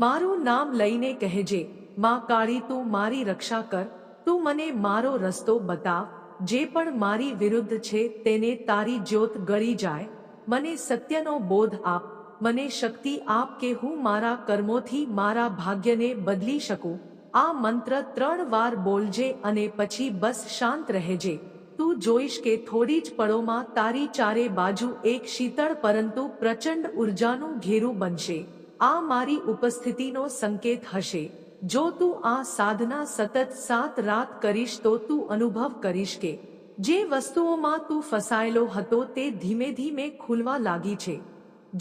મારું નામ લઈને કહેજે, માં કાળી, તું મારી રક્ષા કર, તું મને મારો રસ્તો બતાવ, જે પણ મારી વિરુદ્ધ છે તેને તારી જ્યોત ગળી જાય, મને સત્યનો બોધ આપ, મને શક્તિ આપ કે હું મારા કર્મોથી મારા ભાગ્યને બદલી શકું. આ મંત્ર 3 વાર બોલજે અને પછી બસ શાંત રહેજે. તું જોઈશ કે થોડી જ પળોમાં તારી ચારે બાજુ એક શીતળ પરંતુ પ્રચંડ ઉર્જાનું ઘેરું બનશે. આ મારી ઉપસ્થિતિનો સંકેત હશે. જો તું આ સાધના સતત 7 રાત કરીશ તો તું અનુભવ કરીશ કે જે વસ્તુઓમાં તું ફસાયેલો હતો તે ધીમે ધીમે ખુલવા લાગી છે.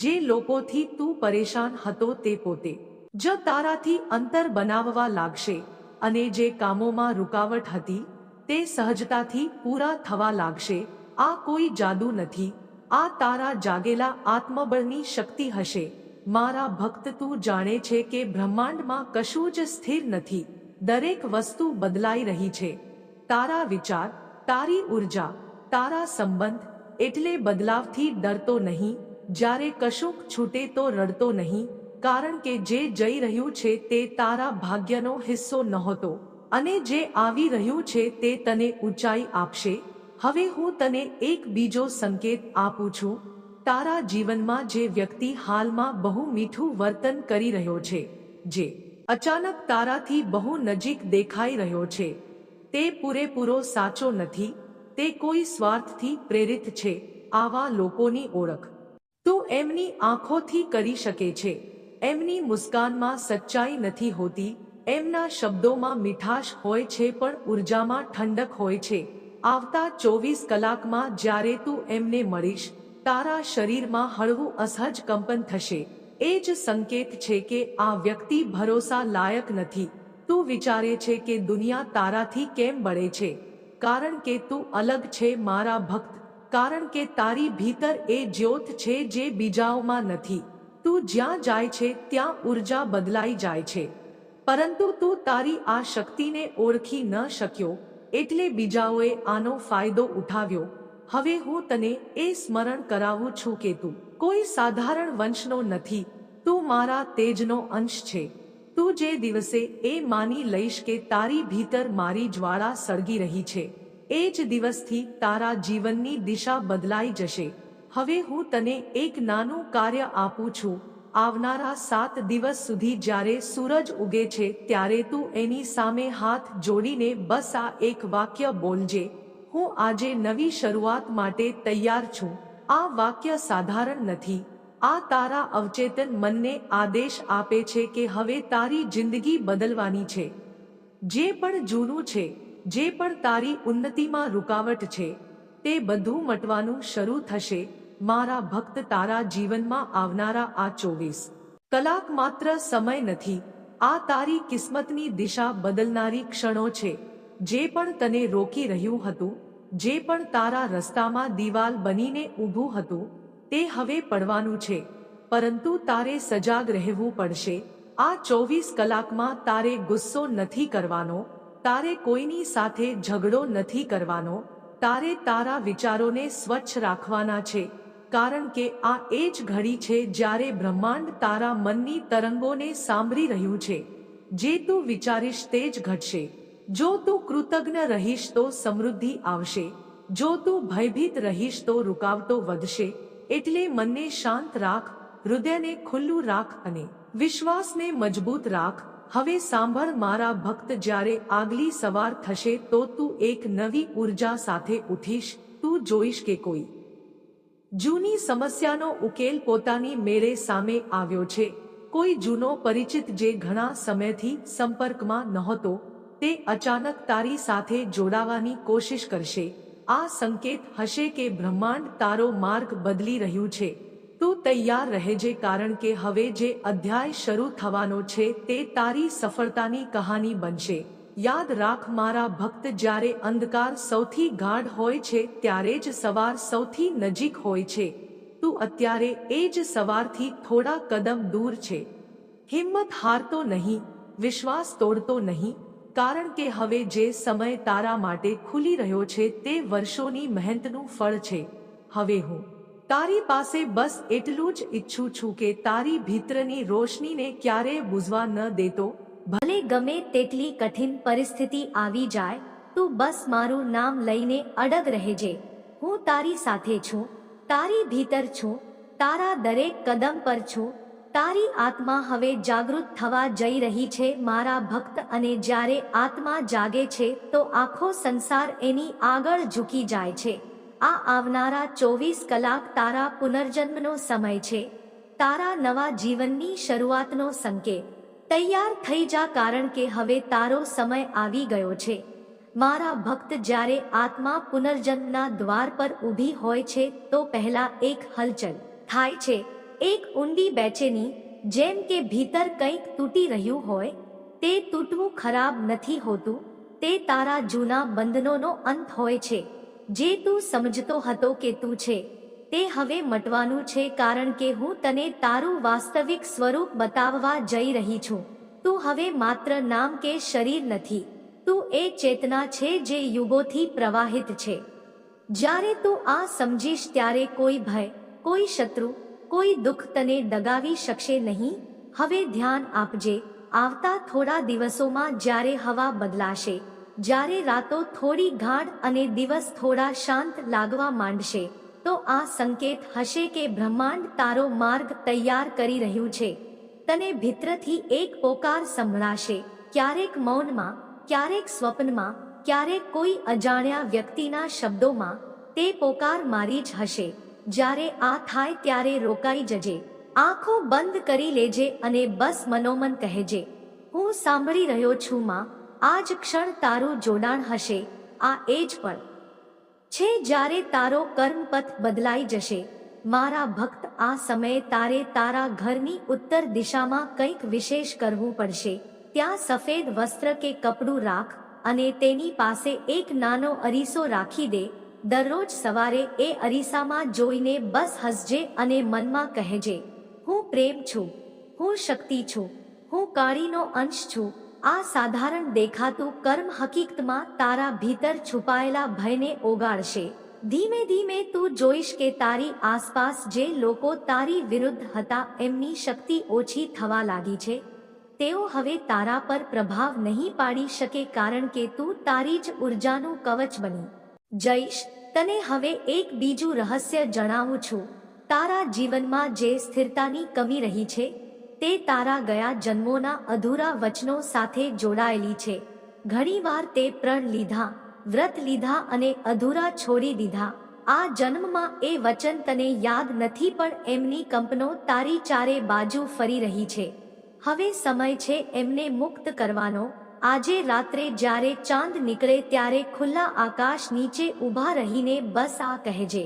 જે લોકોથી તું પરેશાન હતો તે પોતે જ તારાથી અંતર બનાવવા લાગશે અને જે કામોમાં રૂકાવટ હતી તે સહજતાથી પૂરા થવા લાગશે. આ કોઈ જાદુ નથી, આ તારા જાગેલા આત્મબળની શક્તિ હશે. મારા ભક્ત, તું જાણે છે કે બ્રહ્માંડમાં કશું જ સ્થિર નથી, દરેક વસ્તુ બદલાઈ રહી છે. તારા વિચાર, તારી ઉર્જા, તારા સંબંધ. એટલે બદલાવથી ડરતો નહીં, જ્યારે કશુંક છૂટે તો રડતો નહીં, કારણ કે જે જઈ રહ્યું છે તે તારા ભાગ્યનો હિસ્સો નહોતો અને જે આવી રહ્યું છે તે તને ઊંચાઈ આપશે. હવે હું તને એક બીજો સંકેત આપું છું. તારા જીવનમાં જે વ્યક્તિ હાલમાં બહુ મીઠું વર્તન કરી રહ્યો છે, જે અચાનક તારાથી બહુ નજીક દેખાઈ રહ્યો છે, તે પૂરેપૂરો સાચો નથી, તે કોઈ સ્વાર્થથી પ્રેરિત છે. આવા લોકોની ઓળખ તું એમની આંખોથી કરી શકે છે. એમની મુસ્કાનમાં સચ્ચાઈ નથી હોતી, એમના શબ્દોમાં મીઠાશ હોય છે પણ ઉર્જામાં ઠંડક હોય છે. આવતા 24 કલાકમાં જ્યારે તું એમને મળીશ, તારા શરીરમાં હળવું અસહજ કંપન થશે. એ જ સંકેત છે કે આ વ્યક્તિ ભરોસા લાયક નથી. તું વિચારે છે કે દુનિયા તારાથી કેમ બળે છે? કારણ કે તું અલગ છે મારા ભક્ત, કારણ કે તારી ભીતર એ જ્યોત છે જે બીજાઓમાં નથી. તું જ્યાં જાય છે ત્યાં ઉર્જા બદલાઈ જાય છે, પરંતુ તું તારી આ શક્તિને ઓળખી ન શક્યો એટલે બીજાઓએ આનો ફાયદો ઉઠાવ્યો. હવે હું તને એ સ્મરણ કરાવું છું કે તું કોઈ સાધારણ વંશનો નથી, તું મારા તેજનો અંશ છે. તું જે દિવસે એ માની લઈશ કે તારી ભીતર મારી જ્વાળા સળગી રહી છે, એ જ દિવસથી તારા જીવનની દિશા બદલાઈ જશે. હવે હું તને એક નાનું કાર્ય આપું છું. આવનારા 7 દિવસ સુધી જ્યારે સૂરજ ઉગે છે ત્યારે તું એની સામે હાથ જોડીને બસ આ એક વાક્ય બોલજે, હું આજે નવી શરૂઆત માટે તૈયાર છું. આ વાક્ય સાધારણ નથી, આ તારા અવચેતન મનને આદેશ આપે છે કે હવે તારી જિંદગી બદલવાની છે. જે પણ જૂનું છે, જે પણ તારી ઉન્નતિમાં રૂકાવટ છે, તે બધું મટવાનું શરૂ થશે. મારા ભક્ત, તારા જીવનમાં આવનારા આ 24 કલાક માત્ર સમય નથી, આ તારી કિસ્મતની દિશા બદલનારી ક્ષણો છે. જે પણ તને રોકી રહ્યું હતું, જે પણ તારા રસ્તામાં દિવાલ બનીને ઊભું હતું, તે હવે પડવાનું છે. પરંતુ તારે સજાગ રહેવું પડશે. આ 24 કલાકમાં તારે ગુસ્સો નથી કરવાનો, તારે કોઈની સાથે ઝઘડો નથી કરવાનો, તારે તારા વિચારોને સ્વચ્છ રાખવાના છે. કારણ કે આ એ જ ઘડી છે જ્યારે બ્રહ્માંડ તારા મનની તરંગોને સાંભળી રહ્યું છે. જે તું વિચારીશ તે જ ઘટશે. જો તું કૃતજ્ઞ રહીશ તો સમૃદ્ધિ આવશે, જો તું ભયભીત રહીશ તો રૂકાવટો વધશે. એટલે મનને શાંત રાખ, હૃદયને ખુલ્લું રાખ અને વિશ્વાસને મજબૂત રાખ. હવે સાંભળ મારા ભક્ત, જ્યારે આગલી સવાર થશે તો તું એક નવી ઉર્જા સાથે ઉઠીશ. તું જોઈશ કે કોઈ જૂની સમસ્યાનો ઉકેલ પોતાની મેળે સામે આવ્યો છે. કોઈ જૂનો પરિચિત જે ઘણા સમયથી સંપર્કમાં નહોતો, તે અચાનક તારી સાથે જોડાવાની કોશિશ કરશે. આ સંકેત હશે કે બ્રહ્માંડ તારો માર્ગ બદલી રહ્યું છે. તું તૈયાર રહેજે, કારણ કે હવે જે અધ્યાય શરૂ થવાનો છે તે તારી સફળતાની કહાની બનશે. યાદ રાખ મારા ભક્ત, જ્યારે અંધકાર સૌથી ગાઢ હોય છે ત્યારે જ સવાર સૌથી નજીક હોય છે. તું અત્યારે એ જ સવારથી થોડા કદમ દૂર છે. હિંમત હારતો નહીં, વિશ્વાસ તોડતો નહીં, કારણ કે હવે જે સમય તારા માટે ખુલી રહ્યો છે તે વર્ષોની મહેનતનું ફળ છે. હવે હું તારી પાસે બસ એટલું જ ઈચ્છું છું કે તારી ભીતરની રોશનીને ક્યારેય બુઝવા ન દેતો. ભલે ગમે તેટલી કઠિન પરિસ્થિતિ આવી જાય, તું બસ મારું નામ લઈને અડગ રહેજે. હું તારી સાથે છું, તારી ભીતર છું, તારા દરેક કદમ પર છું. તારી આત્મા હવે જાગૃત થવા જઈ રહી છે મારા ભક્ત, અને જ્યારે આત્મા જાગે છે તો આખો સંસાર એની આગળ ઝૂકી જાય છે. આ આવનારા 24 કલાક તારા પુનર્જન્મનો સમય છે, તારા નવા જીવનની શરૂઆતનો સંકેત. તૈયાર થઈ જા, કારણ કે હવે તારો સમય આવી ગયો છે. મારા ભક્ત, જ્યારે આત્મા પુનર્જન્મના દ્વાર પર ઊભી હોય છે તો પહેલા એક હલચલ થાય છે, એક ઊંડી બેચેની, જેમ કે ભીતર કંઈક તૂટી રહ્યું હોય. તે તૂટવું ખરાબ નથી હોતું, તે તારા જૂના બંધનોનો અંત હોય છે. જે તું સમજતો હતો કે તું છે તે હવે મટવાનું છે, કારણ કે હું તને તારું વાસ્તવિક સ્વરૂપ બતાવવા જઈ રહી છું. તું હવે માત્ર નામ કે શરીર નથી, તું એ ચેતના છે જે યુગોથી પ્રવાહિત છે. જ્યારે તું આ સમજીશ ત્યારે કોઈ ભય, કોઈ શત્રુ, કોઈ દુઃખ તને ડગાવી શકશે નહીં. હવે ધ્યાન આપજે, આવતા થોડા દિવસોમાં જ્યારે હવા બદલાશે, જ્યારે રાતો થોડી ગાઢ અને દિવસ થોડા શાંત લાગવા માંડશે, તો આ સંકેત હશે કે બ્રહ્માંડ તારો માર્ગ તૈયાર કરી રહ્યું છે. તને ભીતરથી એક પોકાર સંભળાશે, ક્યારેક મૌનમાં, ક્યારેક સ્વપ્નમાં, ક્યારેક કોઈ અજાણ્યા વ્યક્તિના શબ્દોમાં. તે પોકાર મારી જ હશે. જ્યારે આ થાય ત્યારે રોકાઈ જજે, આંખો બંધ કરી લેજે અને બસ મનોમન કહેજે, હું સાંભળી રહ્યો છું માં. આ જ ક્ષણ તારું જોડાણ હશે. આ એ જ પળ છે જ્યારે તારો કર્મપથ બદલાઈ જશે. મારા ભક્ત, આ સમયે તારે તારા ઘરની ઉત્તર દિશામાં કંઈક વિશેષ કરવું પડશે. ત્યાં સફેદ વસ્ત્ર કે કપડું રાખ અને તેની પાસે એક નાનો અરીસો રાખી દે. દરરોજ સવારે એ અરીસામાં જોઈને બસ હસજે અને મનમાં કહેજે, હું પ્રેમ છું, હું શક્તિ છું, હું કાળીનો અંશ છું. આ સાધારણ દેખાતું કર્મ હકીકતમાં તારા ભીતર છુપાયેલા ભયને ઓગાળશે. ધીમે ધીમે તું જોઈશ કે તારી આસપાસ જે લોકો તારી વિરુદ્ધ હતા એમની શક્તિ ઓછી થવા લાગી છે. તેઓ હવે તારા પર પ્રભાવ નહીં પાડી શકે, કારણ કે તું તારી જ ઉર્જાનું કવચ બની જઈશ. તને હવે એક બીજું રહસ્ય જણાવું છું. તારા જીવનમાં જે સ્થિરતાની કમી રહી છે તે તારા ગયા જન્મોના અધૂરા વચનો સાથે જોડાયેલી છે. ઘણીવાર તે પ્રણ લીધા, વ્રત લીધા અને અધૂરા છોડી દીધા. આ જન્મમાં એ વચન તને યાદ નથી, પણ એમની કંપનો તારી ચારે બાજુ ફરી રહી છે. હવે સમય છે એમને મુક્ત કરવાનો. આજે રાત્રે જ્યારે ચાંદ નીકળે ત્યારે ખુલ્લા આકાશ નીચે ઊભા રહીને બસ આ કહેજે,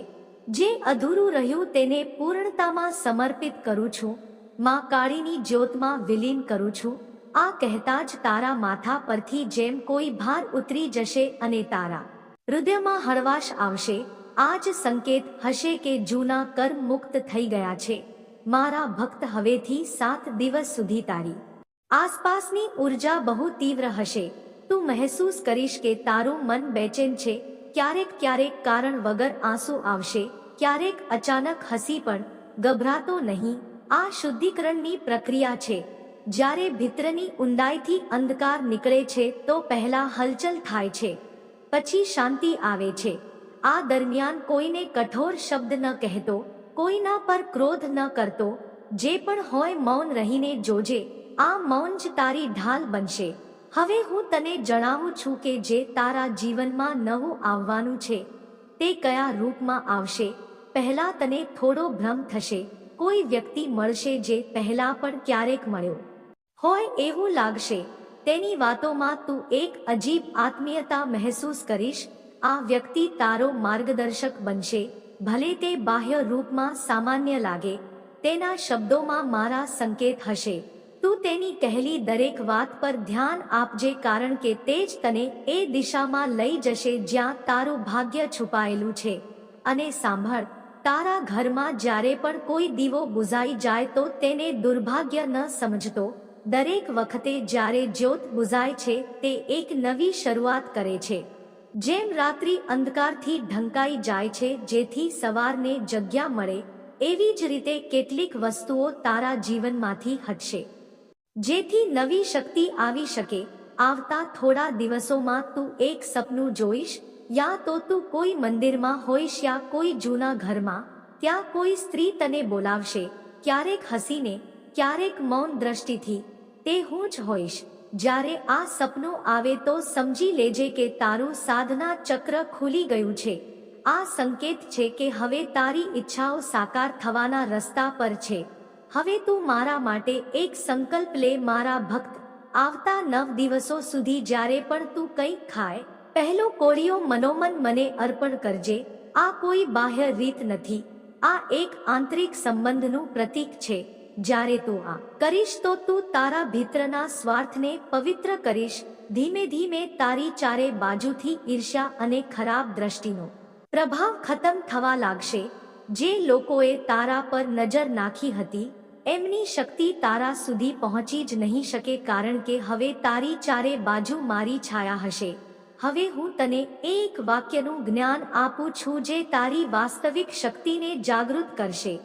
જે અધૂરું રહ્યું તેને પૂર્ણતામાં સમર્પિત કરું છું, માં કાળીની જ્યોતમાં વિલીન કરું છું. આ કહેતા જ તારા માથા પરથી જેમ કોઈ ભાર ઉતરી જશે અને તારા હૃદયમાં હળવાશ આવશે. આ જ સંકેત હશે કે જૂના કર્મ મુક્ત થઈ ગયા છે. મારા ભક્ત, હવેથી 7 દિવસ સુધી તારી આસપાસની ઉર્જા બહુ તીવ્ર હશે. તું મહેસૂસ કરીશ કે તારું મન બેચેન છે. ક્યારેક ક્યારેક કારણ વગર આંસુ આવશે, ક્યારેક અચાનક હસી. પણ ગભરાતો નહીં, આ શુદ્ધિકરણની પ્રક્રિયા છે. જ્યારે ભીતરની ઊંડાઈથી અંધકાર નીકળે છે તો પહેલા હલચલ થાય છે, પછી શાંતિ આવે છે. આ દરમિયાન કોઈને કઠોર શબ્દ ન કહેતો, કોઈના પર ક્રોધ ન કરતો. જે પણ હોય મૌન રહીને જોજે. આ મૌન જ તારી ઢાલ બનશે. હવે હું તને જણાવું છું કે જે તારા જીવનમાં નવું આવવાનું છે તે કયા રૂપમાં આવશે. પહેલા તને થોડો ભ્રમ થશે. કોઈ વ્યક્તિ મળશે જે પહેલા પણ ક્યારેક મળ્યો હોય એવું લાગશે. તેની વાતોમાં તું એક અજીબ આત્મીયતા મહેસૂસ કરીશ. આ વ્યક્તિ તારો માર્ગદર્શક બનશે. ભલે તે બાહ્ય રૂપમાં સામાન્ય લાગે, તેના શબ્દોમાં મારા સંકેત હશે. તું તેની કહેલી દરેક વાત પર ધ્યાન આપજે, કારણ કે તે જ તને એ દિશામાં લઈ જશે જ્યાં તારું ભાગ્ય છુપાયેલું છે. અને સાંભળ, તારા ઘરમાં જ્યારે પણ કોઈ દીવો બુઝાઈ જાય તો તેને દુર્ભાગ્ય ન સમજતો. દરેક વખતે જ્યારે જ્યોત બુઝાય છે તે એક નવી શરૂઆત કરે છે. જેમ રાત્રિ અંધકારથી ઢંકાઈ જાય છે જેથી સવારને જગ્યા મળે, એવી જ રીતે કેટલીક વસ્તુઓ તારા જીવનમાંથી હટશે જેથી નવી શક્તિ આવી શકે. આવતા થોડા દિવસોમાં તું એક સપનું જોઈશ. યા તો તું કોઈ મંદિરમાં હોઈશ યા કોઈ જૂના ઘરમાં. ત્યાં કોઈ સ્ત્રી તને બોલાવશે, ક્યારેક હસીને, ક્યારેક મૌન દ્રષ્ટિથી. તે હું જ હોઈશ. જ્યારે આ સપનું આવે તો સમજી લેજે કે તારું સાધના ચક્ર ખુલી ગયું છે. આ સંકેત છે કે હવે તારી ઈચ્છાઓ સાકાર થવાના રસ્તા પર છે. હવે તું મારા માટે એક સંકલ્પ લે, મારા ભક્ત. આવતા 9 દિવસો સુધી જ્યારે પણ તું કંઈક ખાય, પહેલો કોળિયો મનોમન મને અર્પણ કરજે. આ કોઈ બાહ્ય રીત નથી, આ એક આંતરિક સંબંધનું પ્રતીક છે. જ્યારે તું આ કરીશ તો તું તારા ભીતરના સ્વાર્થને પવિત્ર કરીશ. ધીમે ધીમે તારી ચારે બાજુથી ઈર્ષ્યા અને ખરાબ દ્રષ્ટિનો પ્રભાવ ખતમ થવા લાગશે. જે લોકોએ તારા પર નજર નાખી હતી એમની શક્તિ તારા સુધી પહોંચી જ નહીં શકે, કારણ કે હવે તારી ચારે બાજુ મારી છાયા હશે. હવે હું તને એક વાક્યનું જ્ઞાન આપું છું જે તારી વાસ્તવિક શક્તિને જાગૃત કરશે.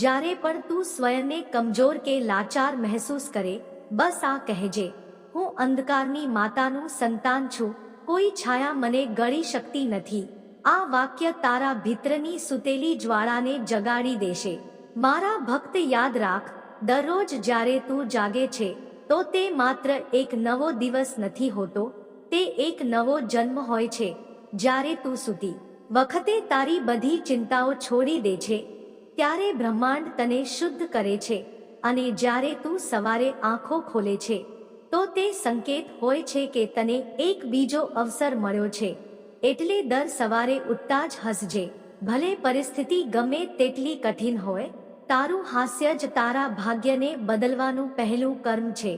જ્યારે પણ તું સ્વયંને કમજોર કે લાચાર મહેસૂસ કરે, બસ આ કહેજે, હું અંધકારની માતાનું સંતાન છું, કોઈ છાયા મને ગળી શકતી નથી. આ વાક્ય તારા ભીતરની સૂતેલી જ્વાળાને જગાડી દેશે. મારા ભક્ત, યાદ રાખ, દરરોજ જ્યારે તું જાગે છે તો તે માત્ર એક નવો દિવસ નથી હોતો, તે એક નવો જન્મ હોય છે. જ્યારે તું સૂતી વખતે તારી બધી ચિંતાઓ છોડી દે છે ત્યારે બ્રહ્માંડ તને શુદ્ધ કરે છે. અને જ્યારે તું સવારે આંખો ખોલે છે તો તે સંકેત હોય છે કે તને એક બીજો અવસર મળ્યો છે. એટલે દર સવારે ઉઠતા જ હસજે. ભલે પરિસ્થિતિ ગમે તેટલી કઠિન હોય, તારું હાસ્ય જ તારા ભાગ્યને બદલવાનું પહેલું કર્મ છે.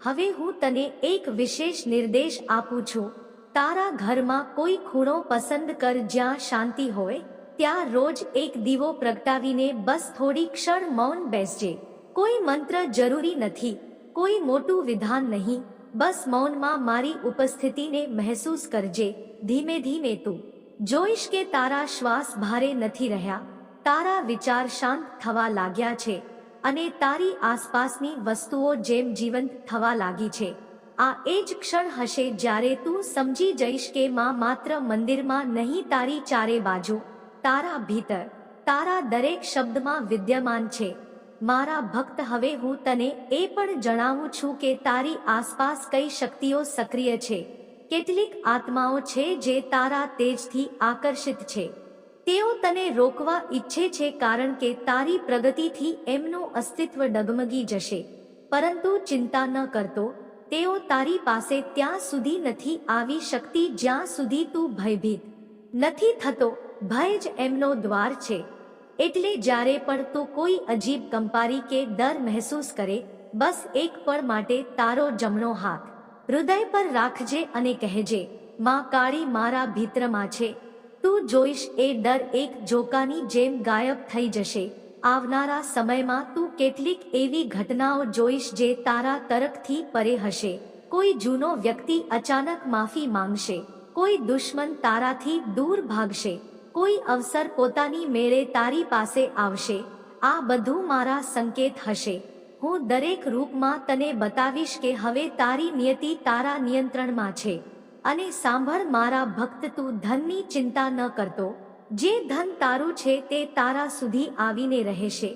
હવે હું તને એક વિશેષ નિર્દેશ આપું છું. તારા ઘરમાં કોઈ ખૂણો પસંદ કર જ્યાં શાંતિ હોય. ત્યાં રોજ એક દીવો પ્રગટાવીને બસ થોડી ક્ષણ મૌન બેસજે. કોઈ મંત્ર જરૂરી નથી, કોઈ મોટું વિધાન નહીં, બસ મૌનમાં મારી ઉપસ્થિતિને મહેસૂસ કરજે. ધીમે ધીમે તું જોઈશ કે તારા શ્વાસ ભારે નથી રહ્યા, તારા વિચાર શાંત થવા લાગ્યા છે અને તારી આસપાસની વસ્તુઓ જેમ જીવંત થવા લાગી છે. આ એ જ ક્ષણ હશે જ્યારે તું સમજી જઈશ કે માં માત્ર મંદિરમાં નહીં, તારી ચારે બાજુ, તારા ભીતર, તારા દરેક શબ્દમાં વિદ્યમાન છે. મારા ભક્ત, હવે હું તને એ પણ જણાવું છું કે તારી આસપાસ કઈ શક્તિઓ સક્રિય છે. કેટલીક આત્માઓ છે જે તારા તેજથી આકર્ષિત છે. તેઓ તને રોકવા ઈચ્છે છે કારણ કે તારી પ્રગતિથી એમનું અસ્તિત્વ ડગમગી જશે. પરંતુ ચિંતા ન કરતો, તેઓ તારી પાસે ત્યાં સુધી નથી આવી શકતી જ્યાં સુધી તું ભયભીત નથી થતો. ભય જ એમનો દ્વાર છે. એટલે જ્યારે પણ તું કોઈ અજીબ કંપારી કે ડર મહેસૂસ કરે, બસ એક પળ માટે તારો જમણો હાથ હૃદય પર રાખજે અને કહેજે, માં કાળી મારા ભીતરમાં છે. તું જોઈશ એ ડર એક ઝોકાની જેમ ગાયબ થઈ જશે. આવનારા સમયમાં તું કેટલીક એવી ઘટનાઓ જોઈશ જે તારા તરફથી પરે હશે. કોઈ જૂનો વ્યક્તિ અચાનક માફી માંગશે, કોઈ દુશ્મન તારાથી દૂર ભાગશે, કોઈ અવસર પોતાની મેળે તારી પાસે આવશે. આ બધું મારા સંકેત હશે. હું દરેક રૂપમાં તને બતાવીશ કે હવે તારી નિયતિ તારા નિયંત્રણમાં છે. અને સાંભળ મારા ભક્ત, તું ધનની ચિંતા ન કરતો. જે ધન તારું છે તે તારા સુધી આવીને રહેશે.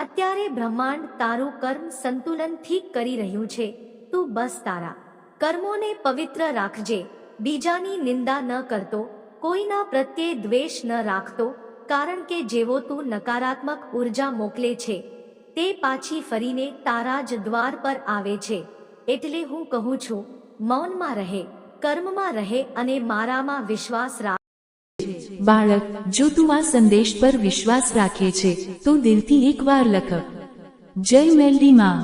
અત્યારે બ્રહ્માંડ તારું કર્મ સંતુલન ઠીક કરી રહ્યું છે. તું બસ તારા કર્મોને પવિત્ર રાખજે. બીજાની નિંદા ન કરતો, કોઈના પ્રત્યે દ્વેષ ન રાખતો, કારણ કે જેવો તું નકારાત્મક ઉર્જા મોકલે છે તે પાછી ફરીને તારા જ દ્વાર પર આવે છે. એટલે હું કહું છું, મૌનમાં રહે, કર્મમાં રહે અને મારામાં વિશ્વાસ રાખ. બાળક, જો તું આ સંદેશ પર વિશ્વાસ રાખે છે તો દિલથી એકવાર લખ, જય મેલડી માં।